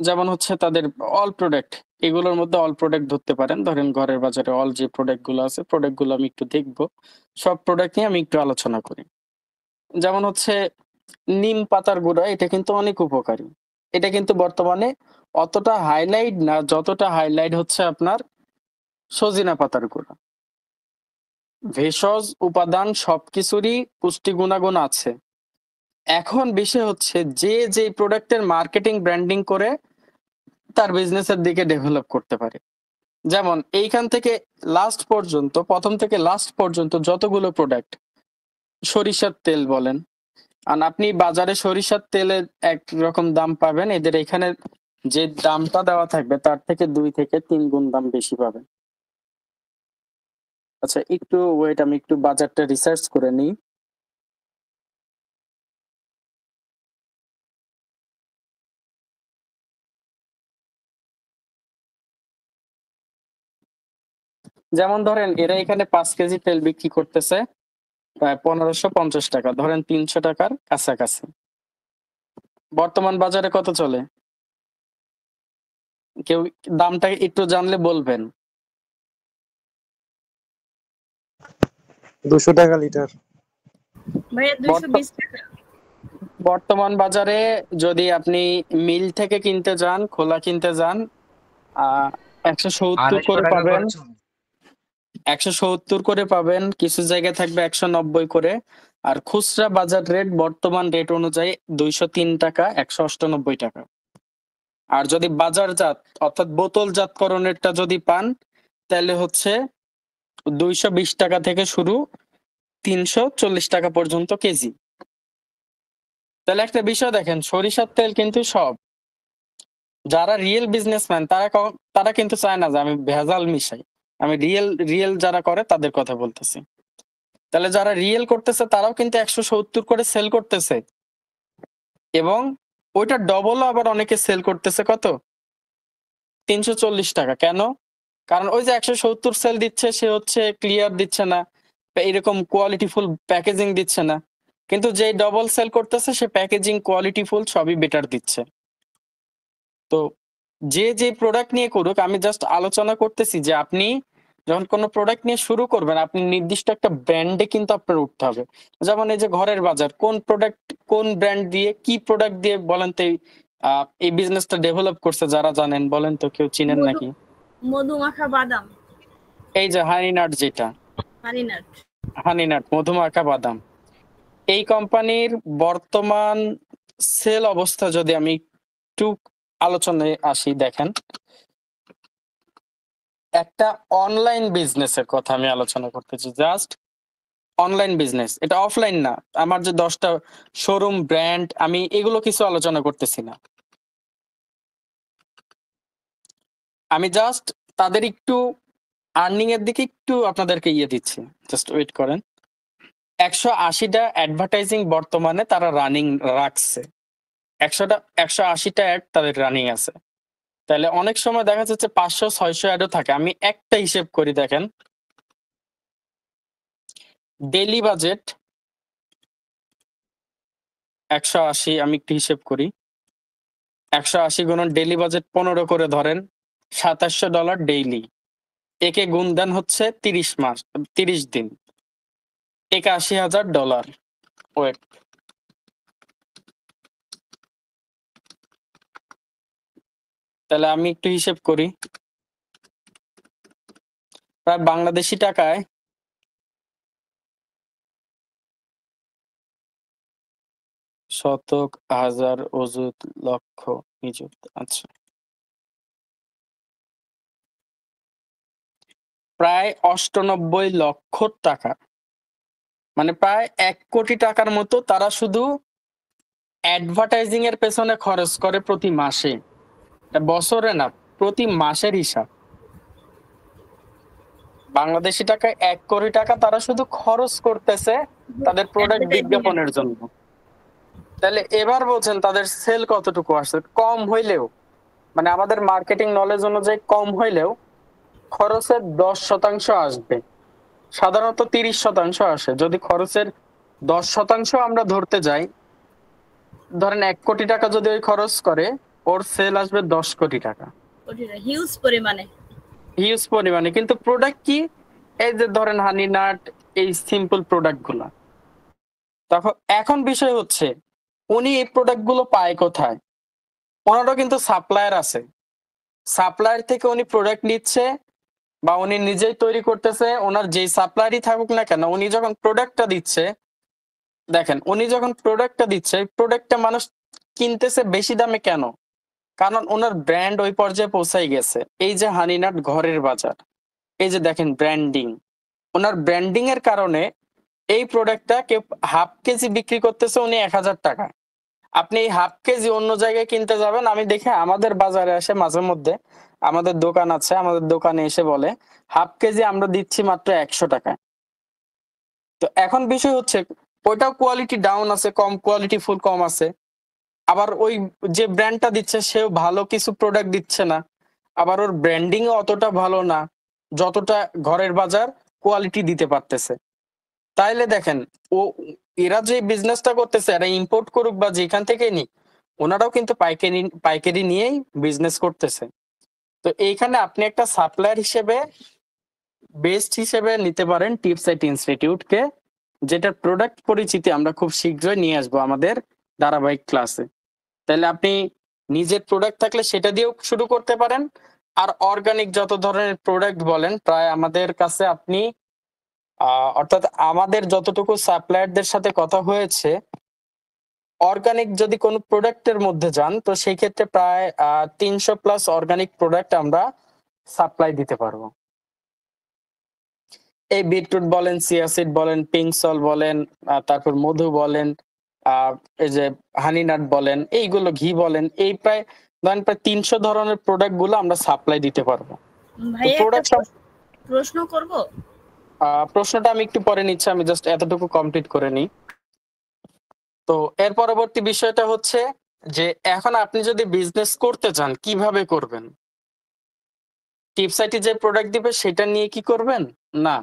যেমন হচ্ছে তাদের অল প্রোডাক্ট, এগুলোর মধ্যে অল প্রোডাক্ট ধরতে পারেন। ধরেন ঘরের বাজারে অল যে প্রোডাক্ট গুলো আছে, প্রোডাক্ট গুলো আমি একটু দেখবো, সব প্রোডাক্ট নিয়ে আমি একটু আলোচনা করি। যেমন হচ্ছে নিম পাতার গুঁড়া, এটা কিন্তু অনেক উপকারী। এটা কিন্তু বর্তমানে অতটা হাইলাইট না যতটা হাইলাইট হচ্ছে আপনার সজিনা পাতার গুঁড়া। ভেষজ উপাদান সবকিছুরই পুষ্টি গুণাগুণ আছে। এখন বিষয় হচ্ছে যে প্রোডাক্টের মার্কেটিং ব্র্যান্ডিং করে তার বিজনেসের দিকে ডেভেলপ করতে পারে। যেমন এইখান থেকে লাস্ট পর্যন্ত, প্রথম থেকে লাস্ট পর্যন্ত যতগুলো প্রোডাক্ট, সরিষার তেল বলেন, আর আপনি বাজারে সরিষার তেলের একরকম দাম পাবেন, এদের এখানে যে দামটা দেওয়া থাকবে তার থেকে 2 থেকে 3 গুণ দাম বেশি পাবেন। আচ্ছা, একটু ওয়েট, আমি একটু বাজারটা রিসার্চ করে নিই। যেমন ধরেন এরা এখানে 5 কেজি তেল বিক্রি করতেছে প্রায় 1550 টাকা, ধরেন 300 টাকার কাছাকাছি। বর্তমান বাজারে কত চলে? কেউ দামটা একটু জানলে বলবেন। 200 টাকা লিটার। ভাইয়া 220 টাকা। বর্তমান বাজারে যদি আপনি মিল থেকে কিনতে যান, খোলা কিনতে যান, 170 করে পাবেন, 170 করে পাবেন, কিছু জায়গায় থাকবে 190 করে। আর খুচরা বাজার রেট বর্তমান রেট অনুযায়ী 203 টাকা, 198 টাকা। আর যদি বাজারজাত অর্থাৎ বোতলজাতকরণেরটা যদি পান তাহলে হচ্ছে 220 টাকা থেকে শুরু, 340 টাকা পর্যন্ত কেজি। তাহলে একটা বিষয় দেখেন, সরিষার তেল কিন্তু সব যারা রিয়েল বিজনেসম্যান তারা কিন্তু চায় না যে আমি ভেজাল মিশাই। আমি রিয়েল যারা করে তাদের কথা বলতেছি। তাহলে যারা রিয়েল করতেছে তারাও কিন্তু 170 করে সেল করতেছে, এবং ওইটা ডবলও আবার অনেকে সেল করতেছে কত? 340 টাকা। কেন? কারণ ওই যে 170 সেল দিচ্ছে সে হচ্ছে ক্লিয়ার দিচ্ছে না, বা এরকম কোয়ালিটিফুল প্যাকেজিং দিচ্ছে না। কিন্তু যে ডবল সেল করতেছে সে প্যাকেজিং কোয়ালিটিফুল সবই বেটার দিচ্ছে। তো যে প্রোডাক্ট নিয়ে করুক, আমি জাস্ট আলোচনা করতেছি যে আপনি যখন কোনো প্রোডাক্ট নিয়ে শুরু করবেন, আপনি নির্দিষ্ট একটা ব্র্যান্ডে কিন্তু আপনার উঠতে হবে। যেমন এই যে ঘরের বাজার, কোন প্রোডাক্ট, কোন ব্র্যান্ড দিয়ে, কি প্রোডাক্ট দিয়ে বলেন তো এই বিজনেসটা ডেভেলপ করছে যারা জানেন বলেন তো, কেউ চিনেন মধু নাকি? মধুমাখা বাদাম। এই যে হানিনাট, যেটা হানিনাট। হানিনাট, মধুমাখা বাদাম, এই কোম্পানির বর্তমান সেল অবস্থা যদি আমি একটু আলোচনায় আসি, দেখেন একটা অনলাইন বিজনেসের কথা আমি আলোচনা করতেছি, জাস্ট অনলাইন বিজনেস, এটা অফলাইন না। আমার যে 10টা শোরুম, ব্র্যান্ড, আমি এগুলো কিছু আলোচনা করতেছি না। আমি জাস্ট তাদের একটু আর্নিং এর দিকে একটু আপনাদেরকে দিচ্ছি, জাস্ট ওয়েট করেন। 180টা অ্যাডভার্টাইজিং বর্তমানে তারা রানিং রাখছে, 180টা অ্যাড তাদের রানিং আছে। তাহলে অনেক সময় দেখা যাচ্ছে 500-600 অ্যাডও থাকে। আমি একটা হিসেব করি, দেখেন ডেইলি বাজেট 180, আমি একটু হিসেব করি, 180 গুণন ডেইলি বাজেট 15 করে ধরেন, $2700 ডেইলি। একে গুণ দেন হচ্ছে 30 দিন, $81,000। ওয়েট, তাহলে আমি একটু হিসেব করি। প্রায় বাংলাদেশি টাকায় শতক, হাজার, অযুত, লক্ষ, নিযুত। আচ্ছা, প্রায় 98 লক্ষ টাকা, মানে প্রায় 1 কোটি টাকার মতো তারা শুধু অ্যাডভার্টাইজিং এর পেছনে খরচ করে প্রতি মাসে। এটা বছরে না, প্রতি মাসের হিসাব। বাংলাদেশি টাকায় 1 কোটি টাকা তারা শুধু খরচ করতেছে তাদের প্রোডাক্ট Advertising এর বিজ্ঞাপনের জন্য। তাহলে এবার বলছেন তাদের সেল কতটুকু আসছে? কম হইলেও, মানে আমাদের মার্কেটিং নলেজ অনুযায়ী কম হইলেও খরচের 10% আসবে। সাধারণত 30% আসে। যদি খরচের 10% আমরা ধরতে যাই, ধরেন 1 কোটি টাকা যদি ওই খরচ করে, ওর সেল আসবে 10 কোটি টাকা। হিউজ পরিমাণে। হিউজ পরিমাণে। কিন্তু প্রোডাক্ট কি? এই যে ধরেন হানি নাট, এই সিম্পল প্রোডাক্ট গুলা। তখন এখন বিষয় হচ্ছে উনি এই প্রোডাক্ট গুলো পায় কোথায়? ওনারও কিন্তু সাপ্লায়ার আছে। সাপ্লায়ার থেকে উনি প্রোডাক্ট নিচ্ছে বা উনি নিজেই তৈরি করতেছে। ওনার যেই সাপ্লায়ারই থাকুক না কেন, উনি যখন প্রোডাক্টটা দিচ্ছে, দেখেন উনি যখন প্রোডাক্টটা দিচ্ছে, প্রোডাক্টটা মানুষ কিনতেছে বেশি দামে কেন? কারণ ওনার ব্র্যান্ড ওই পর্যায়ে পৌঁছাই গেছে। এই যে হানিনাট ঘরের বাজার, এই যে দেখেন ব্র্যান্ডিং, ওনার ব্র্যান্ডিং এর কারণে এই প্রোডাক্টটা কেউ হাফ কেজি বিক্রি করতেছে উনি 1000 টাকা। আপনি এই হাফ কেজি অন্য জায়গায় কিনতে যাবেন, আমি দেখে আমাদের বাজারে আসে মাঝে মধ্যে, আমাদের দোকান আছে, আমাদের দোকানে এসে বলে হাফ কেজি আমরা দিচ্ছি মাত্র 100 টাকায়। তো এখন বিষয় হচ্ছে ওইটাও কোয়ালিটি ডাউন আছে, কম কোয়ালিটি ফুল কম আছে। আবার ওই যে ব্র্যান্ডটা দিচ্ছে সেও ভালো কিছু প্রোডাক্ট দিচ্ছে না। আবার ওর ব্র্যান্ডিং অতটা ভালো না যতটা ঘরের বাজার কোয়ালিটি দিতে পারতেছে। তাইলে দেখেন ও, এরা যে বিজনেসটা করতেছে, এরা ইম্পোর্ট করুক বা যেখান থেকে নিক, ওনারাও কিন্তু পাইকারি নিয়েই বিজনেস করতেছে। তো এইখানে আপনি একটা সাপ্লায়ার হিসেবে, বেস্ট হিসেবে নিতে পারেন টিপসাইট ইনস্টিটিউটকে, যেটার প্রোডাক্ট পরিচিতি আমরা খুব শীঘ্রই নিয়ে আসবো আমাদের ধারাবাহিক ক্লাসে। তাহলে আপনি নিজের প্রোডাক্ট থাকলে সেটা দিয়েও শুরু করতে পারেন। আর অর্গানিক যত ধরনের প্রোডাক্ট বলেন, প্রায় আমাদের কাছে আপনি অর্থাৎ আমাদের যতটুকু সাপ্লায়ারদের সাথে কথা হয়েছে, অর্গানিক যদি কোনো প্রোডাক্টের মধ্যে যান, তো সেই ক্ষেত্রে প্রায় 300+ অর্গানিক প্রোডাক্ট আমরা সাপ্লাই দিতে পারবো। এই বিটরুট বলেন, সিয়াসিড বলেন, পিঙ্ক সল বলেন, তারপর মধু বলেন, এই যে হানি নাট বলেন, এইগুলো ঘি বলেন, এই প্রায় ধরেন প্রায় 300 ধরনের প্রোডাক্ট গুলো আমরা সাপ্লাই দিতে পারবো। ভাই একটা প্রোডাক্ট প্রশ্ন করব। প্রশ্নটা আমি একটু পরে নিচ্ছি, আমি জাস্ট এতটুকু কমপ্লিট করে নিই। তো এর পরবর্তী বিষয়টা হচ্ছে যে এখন আপনি যদি বিজনেস করতে চান কিভাবে করবেন? টিপসাইটে যে প্রোডাক্ট দিবে সেটা নিয়ে কি করবেন? না,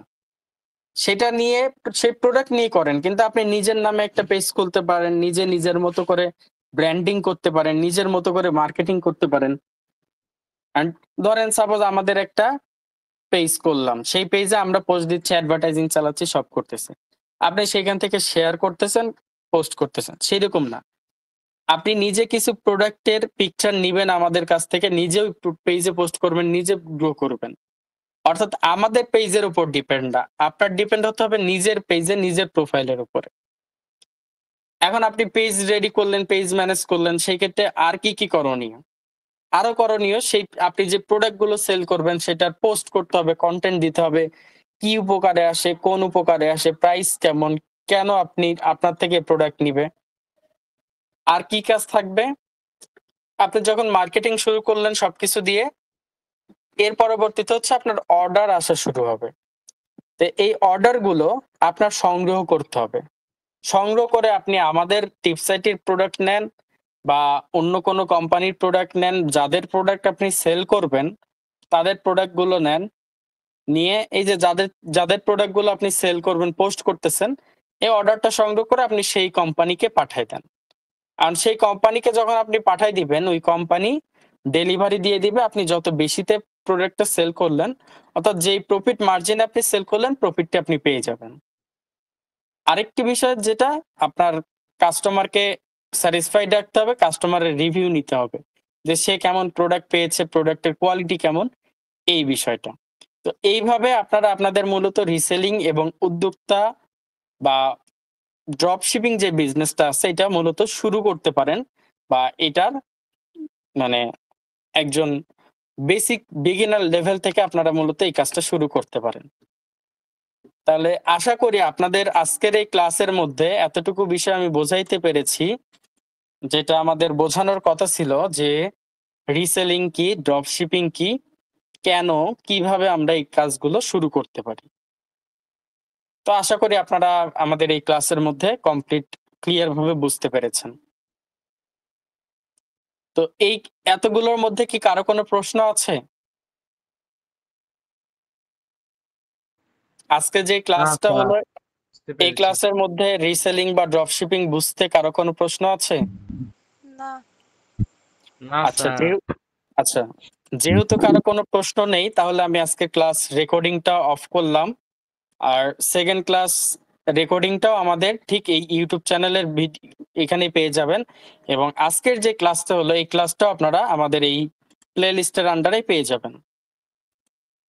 সেটা নিয়ে সেই প্রোডাক্ট নিয়ে করেন, কিন্তু আপনি নিজের নামে একটা পেজ খুলতে পারেন, নিজের মতো করে ব্র্যান্ডিং করতে পারেন, নিজের মতো করে মার্কেটিং করতে পারেন। And ধরেন সাপোজ আমাদের একটা পেজ করলাম, সেই পেজে আমরা পোস্ট দিচ্ছি, অ্যাডভার্টাইজিং চালাচ্ছি, সব করতেছি। আপনি সেখান থেকে শেয়ার করতেছেন, পোস্ট করতেছেন, সেরকম না। আপনি নিজে কিছু প্রোডাক্টের পিকচার নিবেন আমাদের কাছ থেকে, নিজেও পেজে পোস্ট করবেন, নিজে গ্রো করবেন। অর্থাৎ আমাদের পেজের উপর ডিপেন্ড না, আপনার ডিপেন্ড হতে হবে নিজের পেজে, নিজের প্রোফাইলের উপরে। এখন আপনি পেজ রেডি করলেন, পেজ ম্যানেজ করলেন, সেই ক্ষেত্রে আর কি করণীয়? আরো করণীয়, সেই আপনি যে প্রোডাক্ট গুলো সেল করবেন সেটার পোস্ট করতে হবে, কন্টেন্ট দিতে হবে, কি উপকারে আসে, কোন উপকারে আসে, প্রাইস কেমন, কেন আপনি আপনার থেকে প্রোডাক্ট নিবে। আর কি কাজ থাকবে? আপনি যখন মার্কেটিং শুরু করলেন সবকিছু দিয়ে, এর পরবর্তীতে হচ্ছে আপনার অর্ডার আসা শুরু হবে। তো এই অর্ডার গুলো আপনার সংগ্রহ করতে হবে। সংগ্রহ করে আপনি আমাদের টিপসাইটের প্রোডাক্ট নেন বা অন্য কোনো কোম্পানির প্রোডাক্ট নেন, যাদের প্রোডাক্ট আপনি সেল করবেন তাদের প্রোডাক্ট গুলো নেন, নিয়ে এই যে যাদের প্রোডাক্ট গুলো আপনি সেল করবেন, পোস্ট করতেছেন, এই অর্ডারটা সংগ্রহ করে আপনি সেই কোম্পানিকে পাঠাই দেন। আর সেই কোম্পানিকে যখন আপনি পাঠাই দিবেন, ওই কোম্পানি ডেলিভারি দিয়ে দিবে। আপনি যত বেশিতে প্রোডাক্টটা সেল করলেন, অর্থাৎ যেই প্রফিট মার্জিন আপনি সেল করলেন, প্রফিটটা আপনি পেয়ে যাবেন। আরেকটি বিষয় যেটা, আপনার কাস্টমারকে স্যাটিসফাইড রাখতে হবে, কাস্টমারের রিভিউ নিতে হবে যে সে কেমন প্রোডাক্ট পেয়েছে, প্রোডাক্টের কোয়ালিটি কেমন, এই বিষয়টা। তো এইভাবে আপনারা আপনাদের মূলত রিসেলিং এবং উদ্যোক্তা বা ড্রপ শিপিং যে বিজনেসটা আছে এটা মূলত শুরু করতে পারেন, বা এটার মানে একজন বেসিক বিগিনার লেভেল থেকে আপনারা মূলত এই কাজটা শুরু করতে পারেন। তাহলে আশা করি আপনাদের আজকের এই ক্লাসের মধ্যে এতটুকু বিষয় আমি বোঝাইতে পেরেছি, যেটা আমাদের বোঝানোর কথা ছিল যে রিসেলিং কি, ড্রপ শিপিং কি, কেন, কিভাবে আমরা এই কাজগুলো শুরু করতে পারি। তো আশা করি আপনারা আমাদের এই ক্লাসের মধ্যে কমপ্লিট ক্লিয়ার ভাবে বুঝতে পেরেছেন। তো এই এতগুলোর মধ্যে কি কারো কোনো প্রশ্ন আছে? আজকে যে ক্লাসটা স্যার, হলো, বুঝতে এই পেরেছি। ক্লাসের মধ্যে রিসেলিং বা ড্রপ শিপিং বুঝতে কারো কোনো প্রশ্ন আছে? না না আচ্ছা, স্যার। আচ্ছা, যেহেতু কারো কোনো প্রশ্ন নেই, তাহলে আমি আজকে ক্লাস রেকর্ডিংটা অফ করলাম। আর সেকেন্ড ক্লাস রেকর্ডিংটাও আমাদের ঠিক এই ইউটিউব চ্যানেলের এখানেই পেয়ে যাবেন। এবং আজকের যে ক্লাসটা হলো, এই ক্লাসটাও আপনারা আমাদের এই প্লে লিস্টের আন্ডারে পেয়ে যাবেন।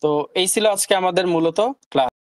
তো এই ছিল আজকে আমাদের মূলত ক্লাস।